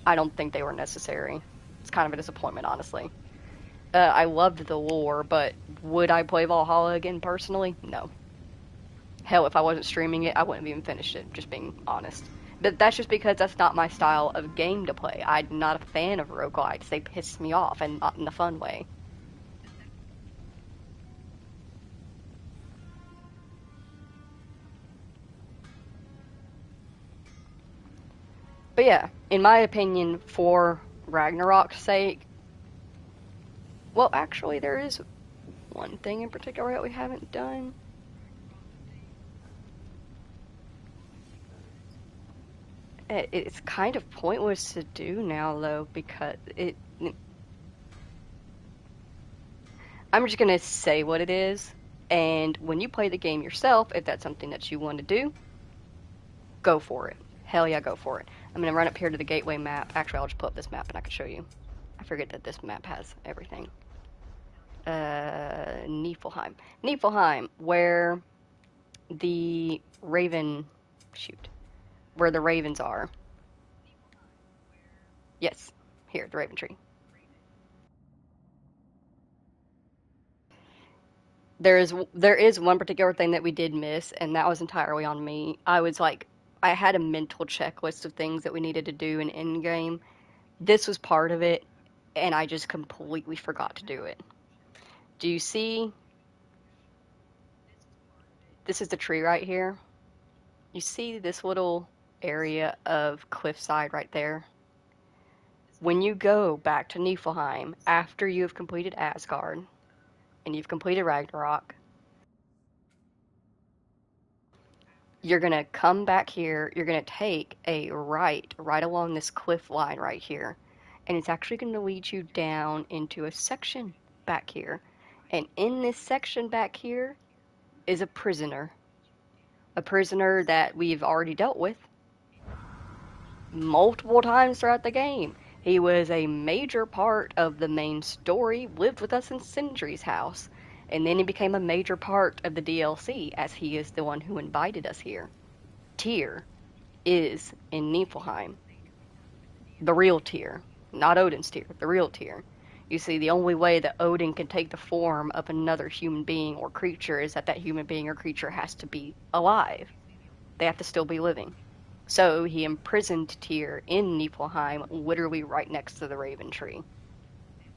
I don't think they were necessary. It's kind of a disappointment, honestly. I loved the lore, but would I play Valhalla again personally? No. Hell, if I wasn't streaming it, I wouldn't have even finished it, just being honest. But that's just because that's not my style of game to play. I'm not a fan of roguelites. They piss me off, and not in a fun way. But yeah, in my opinion, for Ragnarok's sake, well, actually, there is one thing in particular that we haven't done. It's kind of pointless to do now, though, because I'm just gonna say what it is, and when you play the game yourself, if that's something that you want to do, go for it. Hell yeah, go for it. I'm gonna run up here to the gateway map. Actually, I'll just pull up this map and I can show you. I forget that this map has everything. Niflheim. Niflheim, where the raven... shoot. Where the ravens are. Yes, here, the raven tree. There is one particular thing that we did miss, and that was entirely on me. I had a mental checklist of things that we needed to do in endgame. This was part of it, and I just completely forgot to do it. Do you see? This is the tree right here. You see this little area of cliffside right there? When you go back to Niflheim after you have completed Asgard and you've completed Ragnarok, you're gonna come back here, you're gonna take a right along this cliff line right here, and it's actually gonna lead you down into a section back here. And in this section back here is a prisoner. A prisoner that we've already dealt with multiple times throughout the game. He was a major part of the main story, lived with us in Sindri's house, and then he became a major part of the DLC as he is the one who invited us here. Tyr is in Niflheim. The real Tyr. Not Odin's Tyr, the real Tyr. You see, the only way that Odin can take the form of another human being or creature is that that human being or creature has to be alive. They have to still be living. So he imprisoned Tyr in Niflheim, literally right next to the Raven Tree.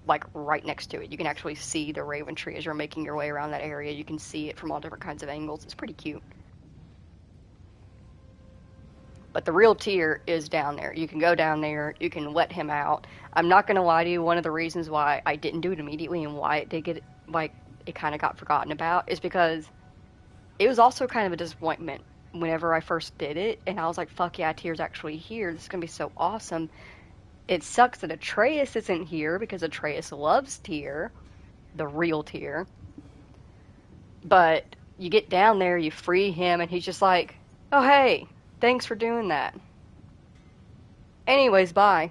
Like, right next to it. You can actually see the Raven Tree as you're making your way around that area. You can see it from all different kinds of angles. It's pretty cute. But the real Tyr is down there. You can go down there. You can let him out. I'm not going to lie to you. One of the reasons why I didn't do it immediately and why it did get, like, it kind of got forgotten about is because it was also kind of a disappointment whenever I first did it, and I was like, fuck yeah, Tyr's actually here. This is going to be so awesome. It sucks that Atreus isn't here, because Atreus loves Tyr, the real Tyr. But you get down there, you free him, and he's just like, oh hey, thanks for doing that. Anyways, bye.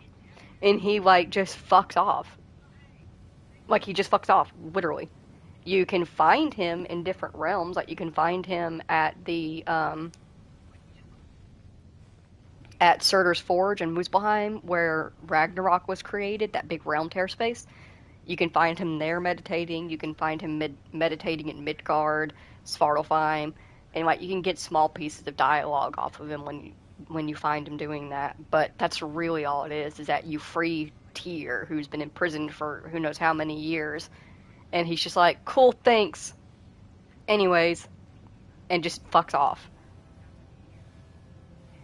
And he, like, just fucks off. Like, he just fucks off, literally. You can find him in different realms. Like, you can find him at the, at Surtur's Forge in Muspelheim, where Ragnarok was created, that big realm tear space. You can find him there meditating. You can find him meditating in Midgard, Svartalfheim, and, like, you can get small pieces of dialogue off of him when you find him doing that. But that's really all it is that you free Tyr, who's been imprisoned for who knows how many years, and he's just like, cool, thanks. Anyways, and just fucks off.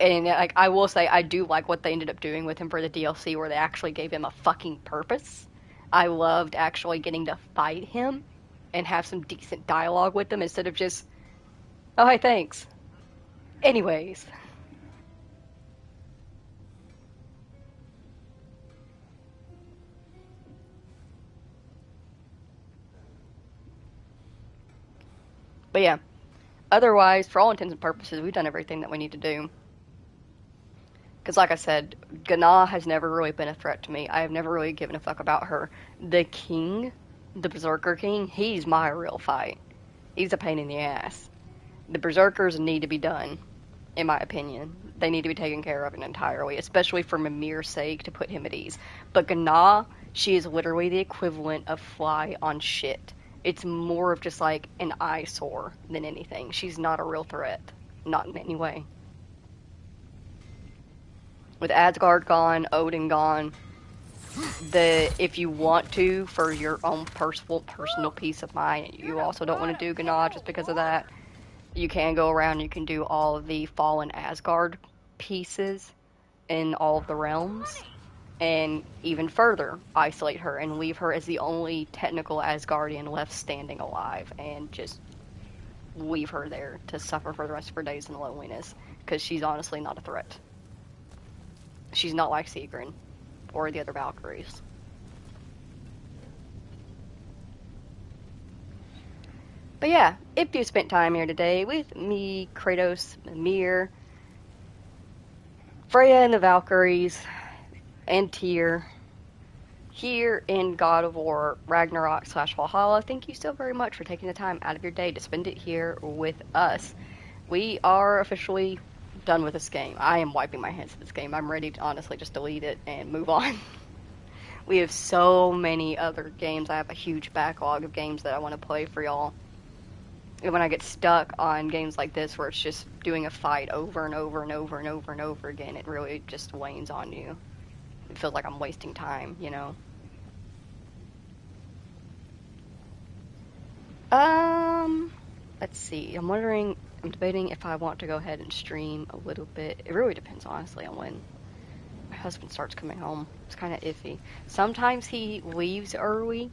And, like, I will say, I do like what they ended up doing with him for the DLC, where they actually gave him a fucking purpose. I loved actually getting to fight him and have some decent dialogue with him instead of just, oh, hey, thanks. Anyways. But yeah, otherwise, for all intents and purposes, we've done everything that we need to do. Because like I said, Gná has never really been a threat to me. I have never really given a fuck about her. The king, the Berserker King, he's my real fight. He's a pain in the ass. The Berserkers need to be done, in my opinion. They need to be taken care of entirely, especially for Mimir's sake, to put him at ease. But Gná, she is literally the equivalent of fly on shit. It's more of just like an eyesore than anything. She's not a real threat. Not in any way. With Asgard gone, Odin gone, if you want to, for your own personal peace of mind, you also don't want to do Gná just because of that, you can go around, you can do all of the fallen Asgard pieces in all of the realms, and even further, isolate her and leave her as the only technical Asgardian left standing alive, and just leave her there to suffer for the rest of her days in loneliness, because she's honestly not a threat. She's not like Sigrun or the other Valkyries. But yeah, if you spent time here today with me, Kratos, Mimir, Freya and the Valkyries, and Tyr, here in God of War Ragnarok / Valhalla, thank you so very much for taking the time out of your day to spend it here with us. We are officially done with this game. I am wiping my hands of this game. I'm ready to honestly just delete it and move on. We have so many other games. I have a huge backlog of games that I want to play for y'all. And when I get stuck on games like this where it's just doing a fight over and over and over and over and over again, it really just wanes on you. It feels like I'm wasting time, you know? Let's see. I'm debating if I want to go ahead and stream a little bit. It really depends, honestly, on when my husband starts coming home. It's kind of iffy. Sometimes he leaves early.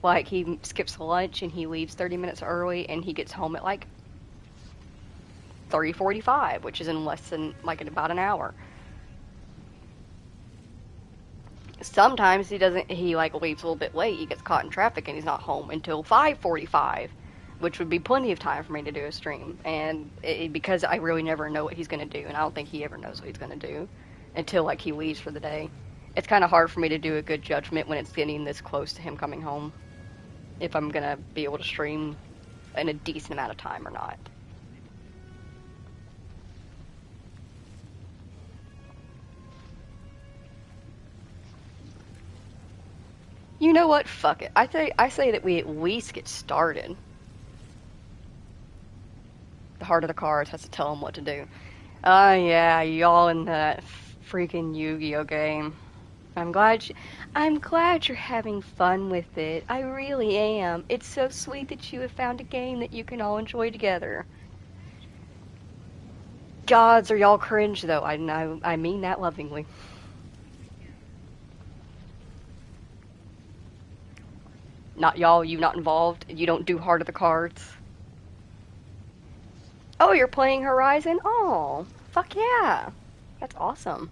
Like, he skips lunch and he leaves 30 minutes early, and he gets home at, like, 3:45, which is in less than, like, in about an hour. Sometimes he leaves a little bit late. He gets caught in traffic and he's not home until 5:45. Which would be plenty of time for me to do a stream, and because I really never know what he's going to do, and I don't think he ever knows what he's going to do until, like, he leaves for the day. It's kind of hard for me to do a good judgment when it's getting this close to him coming home, if I'm going to be able to stream in a decent amount of time or not. You know what? Fuck it. I say that we at least get started. The heart of the cards has to tell him what to do. Yeah, y'all in that freaking Yu-Gi-Oh game. I'm glad you're having fun with it. I really am. It's so sweet that you have found a game that you can all enjoy together. Gods, are y'all cringe though? I mean that lovingly. Not y'all, you not involved. You don't do heart of the cards. Oh, you're playing Horizon? Oh, fuck yeah. That's awesome.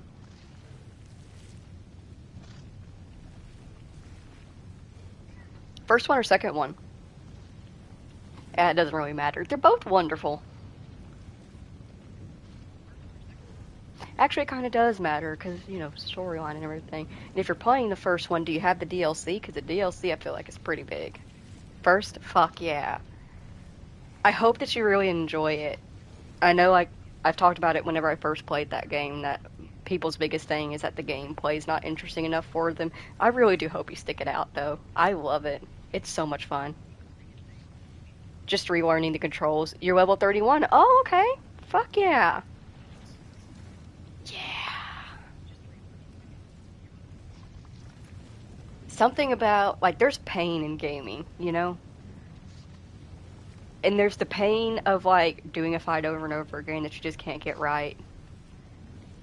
First one or second one? Yeah, it doesn't really matter. They're both wonderful. Actually, it kind of does matter, because, you know, storyline and everything. And if you're playing the first one, do you have the DLC? Because the DLC, I feel like, is pretty big. First? Fuck yeah. I hope that you really enjoy it. I know, like, I've talked about it whenever I first played that game, that people's biggest thing is that the gameplay is not interesting enough for them. I really do hope you stick it out, though. I love it. It's so much fun. Just relearning the controls. You're level 31. Oh, okay. Fuck yeah. Yeah. Something about, like, there's pain in gaming, you know? And there's the pain of, like, doing a fight over and over again that you just can't get right.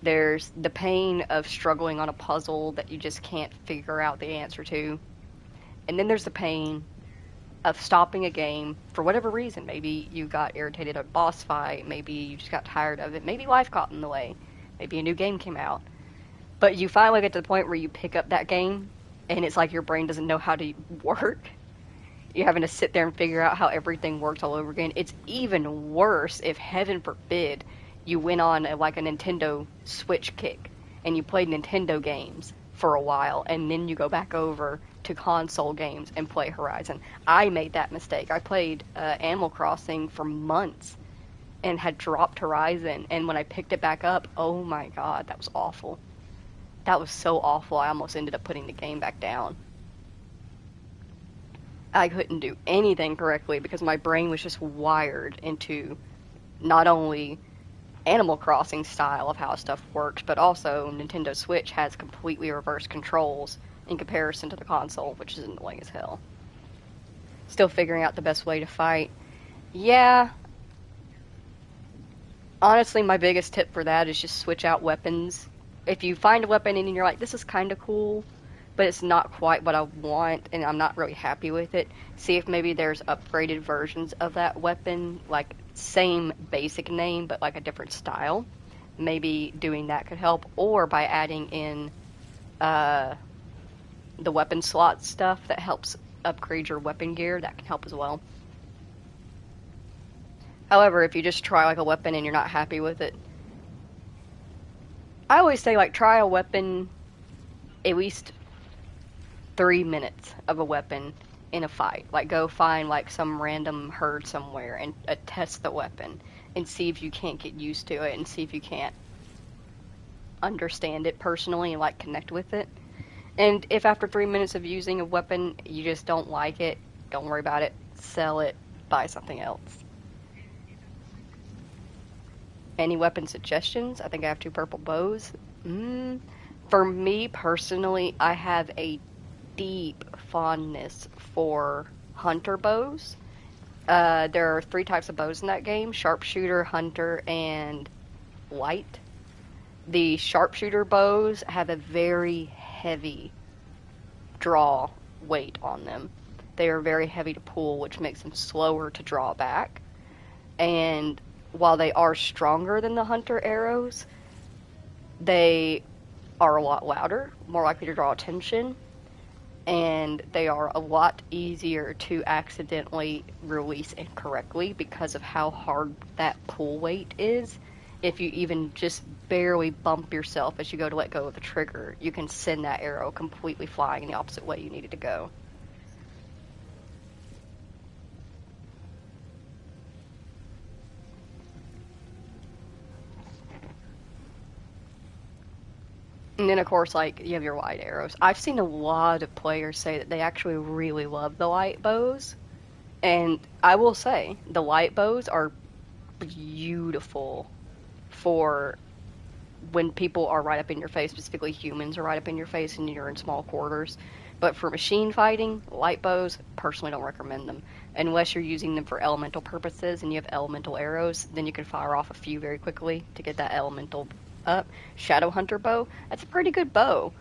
There's the pain of struggling on a puzzle that you just can't figure out the answer to. And then there's the pain of stopping a game for whatever reason. Maybe you got irritated at a boss fight. Maybe you just got tired of it. Maybe life got in the way. Maybe a new game came out. But you finally get to the point where you pick up that game, and it's like your brain doesn't know how to work. you're having to sit there and figure out how everything works all over again. It's even worse if, heaven forbid, you went on like a Nintendo Switch kick and you played Nintendo games for a while and then you go back over to console games and play Horizon. I made that mistake. I played Animal Crossing for months and had dropped Horizon, and when I picked it back up, oh my god, that was awful. That was so awful, I almost ended up putting the game back down. I couldn't do anything correctly because my brain was just wired into not only Animal Crossing style of how stuff works, but also Nintendo Switch has completely reversed controls in comparison to the console, which is annoying as hell. Still figuring out the best way to fight. Yeah. Honestly, my biggest tip for that is just switch out weapons. If you find a weapon and you're like, this is kind of cool, but it's not quite what I want, and I'm not really happy with it, see if maybe there's upgraded versions of that weapon, like same basic name, but like a different style. Maybe doing that could help, or by adding in the weapon slot stuff that helps upgrade your weapon gear, that can help as well. However, if you just try like a weapon and you're not happy with it, I always say like try a weapon at least 3 minutes of a weapon in a fight. Like go find like some random herd somewhere and test the weapon and see if you can't get used to it and see if you can't understand it personally and like connect with it. And if after 3 minutes of using a weapon you just don't like it, don't worry about it. Sell it, buy something else. Any weapon suggestions? I think I have 2 purple bows. For me personally, I have a deep fondness for hunter bows. There are 3 types of bows in that game: sharpshooter, hunter, and light. The sharpshooter bows have a very heavy draw weight on them. They are very heavy to pull, which makes them slower to draw back. And while they are stronger than the hunter arrows, they are a lot louder, more likely to draw attention, and they are a lot easier to accidentally release incorrectly because of how hard that pull weight is. If you even just barely bump yourself as you go to let go of the trigger, you can send that arrow completely flying in the opposite way you need it to go. And then, of course, like, you have your light arrows. I've seen a lot of players say that they actually really love the light bows. And I will say, the light bows are beautiful for when people are right up in your face, specifically humans are right up in your face and you're in small quarters. But for machine fighting, light bows, personally don't recommend them. Unless you're using them for elemental purposes and you have elemental arrows, then you can fire off a few very quickly to get that elemental up. Shadow Hunter bow, that's a pretty good bow.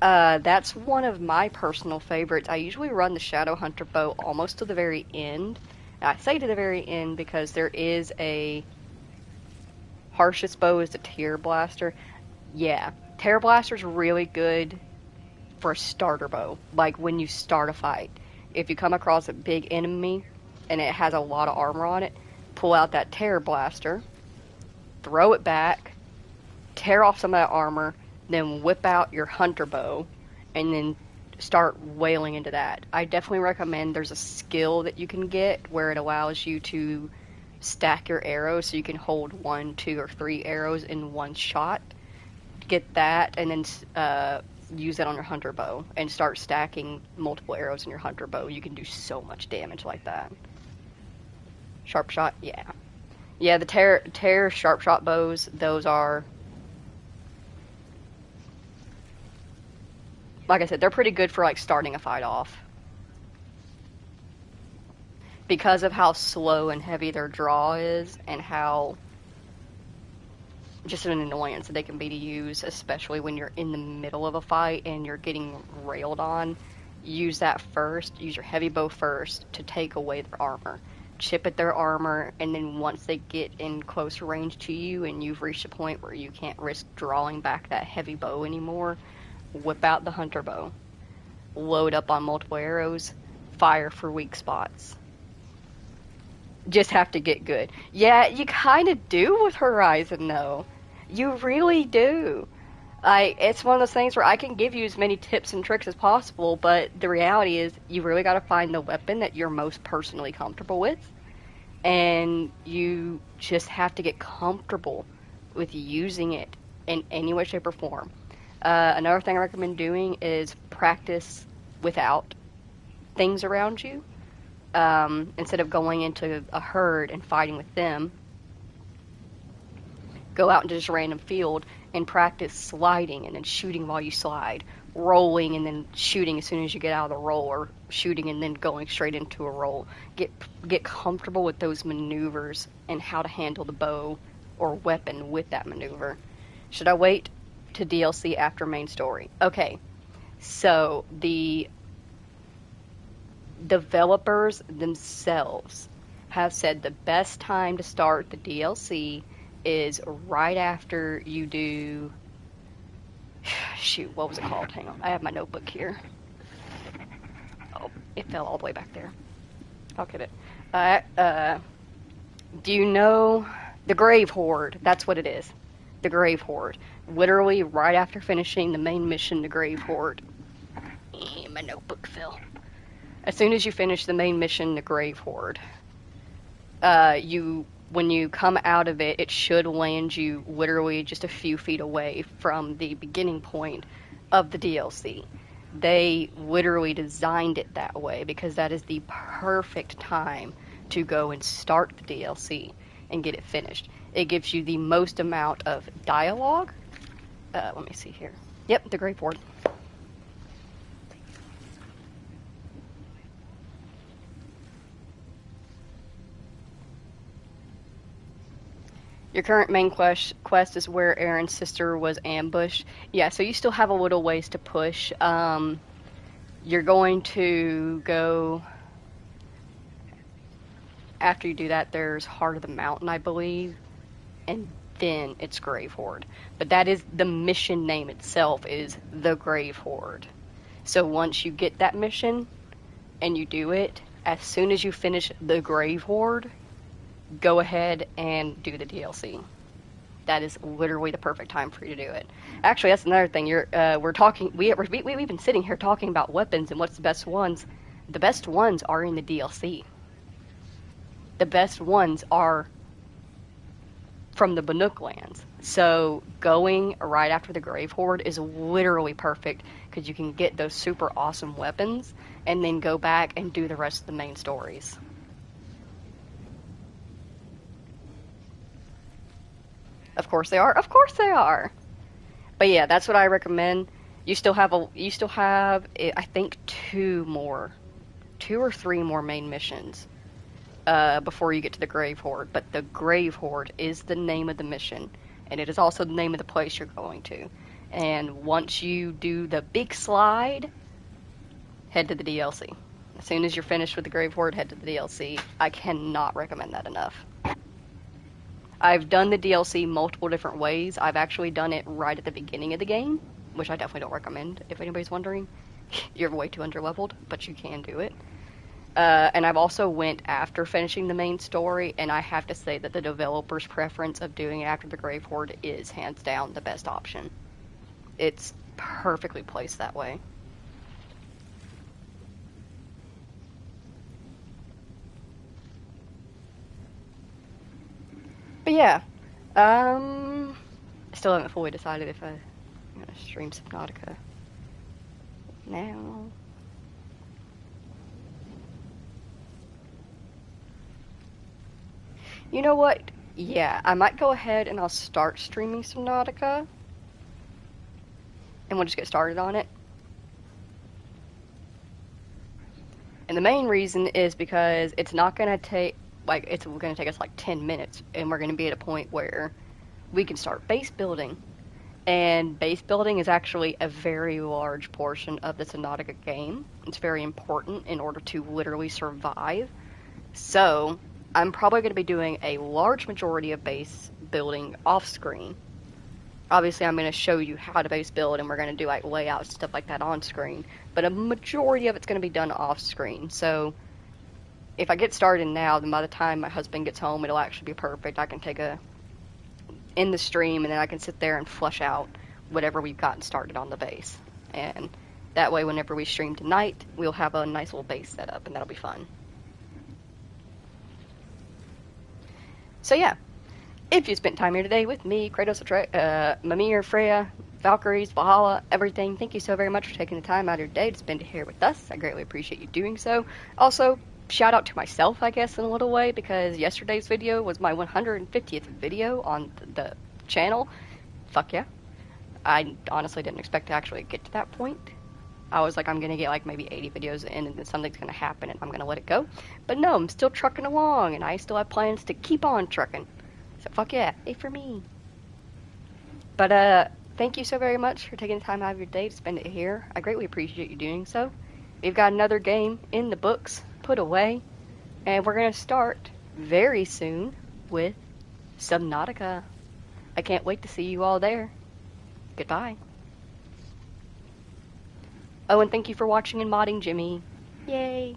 That's one of my personal favorites. I usually run the Shadow Hunter bow almost to the very end. Now, I say to the very end because there is a harshest bow is the Tear Blaster. Yeah, Tear Blaster's really good for a starter bow. Like when you start a fight, if you come across a big enemy and it has a lot of armor on it, pull out that Tear Blaster, throw it back, tear off some of that armor, then whip out your hunter bow, and then start wailing into that. I definitely recommend there's a skill that you can get where it allows you to stack your arrows so you can hold 1, 2, or 3 arrows in one shot. Get that, and then use that on your hunter bow, and start stacking multiple arrows in your hunter bow. You can do so much damage like that. Sharp shot, yeah. Yeah, the tear sharp shot bows, those are, like I said, they're pretty good for like starting a fight off. Because of how slow and heavy their draw is, and how just an annoyance that they can be to use, especially when you're in the middle of a fight and you're getting railed on. Use that first, use your heavy bow first to take away their armor. Chip at their armor, and then once they get in close range to you and you've reached a point where you can't risk drawing back that heavy bow anymore, whip out the hunter bow. Load up on multiple arrows, fire for weak spots. Just have to get good. Yeah, you kind of do with Horizon, though. You really do. It's one of those things where I can give you as many tips and tricks as possible, but the reality is you really got to find the weapon that you're most personally comfortable with, and you just have to get comfortable with using it in any way, shape, or form. Another thing I recommend doing is practice without things around you. Instead of going into a herd and fighting with them, go out into just a random field and practice sliding and then shooting while you slide, rolling and then shooting as soon as you get out of the roll, or shooting and then going straight into a roll. Get comfortable with those maneuvers and how to handle the bow or weapon with that maneuver. Should I wait to DLC after main story? Okay, so the developers themselves have said the best time to start the DLC is right after you do... Shoot, what was it called? Hang on, I have my notebook here. Oh, it fell all the way back there. I'll get it. Do you know the Grave Horde? That's what it is. The Grave Horde. Literally right after finishing the main mission, the Grave Horde. My notebook fell. As soon as you finish the main mission, the Grave Horde, when you come out of it, it should land you literally just a few feet away from the beginning point of the DLC. They literally designed it that way because that is the perfect time to go and start the DLC and get it finished. It gives you the most amount of dialogue. Let me see here. Yep, the Grave Horde. Your current main quest is where Aaron's sister was ambushed. Yeah, so you still have a little ways to push. You're going to go... After you do that, there's Heart of the Mountain, I believe. And then it's Grave Horde. But that is the mission name itself, is the Grave Horde. So once you get that mission and you do it, as soon as you finish the Grave Horde, go ahead and do the DLC. That is literally the perfect time for you to do it. Actually, that's another thing. We're talking. We've been sitting here talking about weapons and what's the best ones. The best ones are in the DLC. The best ones are from the Bannock lands. So going right after the Grave Horde is literally perfect because you can get those super awesome weapons and then go back and do the rest of the main stories. Of course they are. Of course they are. But yeah, that's what I recommend. You still have I think two or three more main missions before you get to the Grave Horde. But the Grave Horde is the name of the mission, and it is also the name of the place you're going to. And once you do the big slide, head to the DLC. As soon as you're finished with the Grave Horde, head to the DLC. I cannot recommend that enough. I've done the DLC multiple different ways. I've actually done it right at the beginning of the game, which I definitely don't recommend, if anybody's wondering. You're way too underleveled, but you can do it. And I've also went after finishing the main story, and I have to say that the developer's preference of doing it after the Grave Horde is hands down the best option. It's perfectly placed that way. But yeah, I still haven't fully decided if I'm going to stream Subnautica now. You know what? Yeah, I might go ahead and I'll start streaming Subnautica. And we'll just get started on it. And the main reason is because it's not going to take... it's going to take us like 10 minutes, and we're going to be at a point where we can start base building. And base building is actually a very large portion of the Subnautica game. It's very important in order to literally survive. So, I'm probably going to be doing a large majority of base building off-screen. Obviously, I'm going to show you how to base build, and we're going to do like layouts and stuff like that on screen. But a majority of it's going to be done off screen. So if I get started now, then by the time my husband gets home, it'll actually be perfect. I can take a in the stream, and then I can sit there and flush out whatever we've gotten started on the base. And that way, whenever we stream tonight, we'll have a nice little base set up, and that'll be fun. So yeah, if you spent time here today with me, Kratos, Mimir, Freya, Valkyries, Valhalla, everything, thank you so very much for taking the time out of your day to spend it here with us. I greatly appreciate you doing so. Also, shout out to myself, I guess, in a little way, because yesterday's video was my 150th video on the channel. Fuck yeah. I honestly didn't expect to actually get to that point. I was like, I'm going to get like maybe 80 videos in, and then something's going to happen, and I'm going to let it go. But no, I'm still trucking along, and I still have plans to keep on trucking. So fuck yeah, yay for me. But thank you so very much for taking the time out of your day to spend it here. I greatly appreciate you doing so. We've got another game in the books, put away, and we're going to start very soon with Subnautica. I can't wait to see you all there. Goodbye. Oh, and thank you for watching and modding Jimmy. Yay.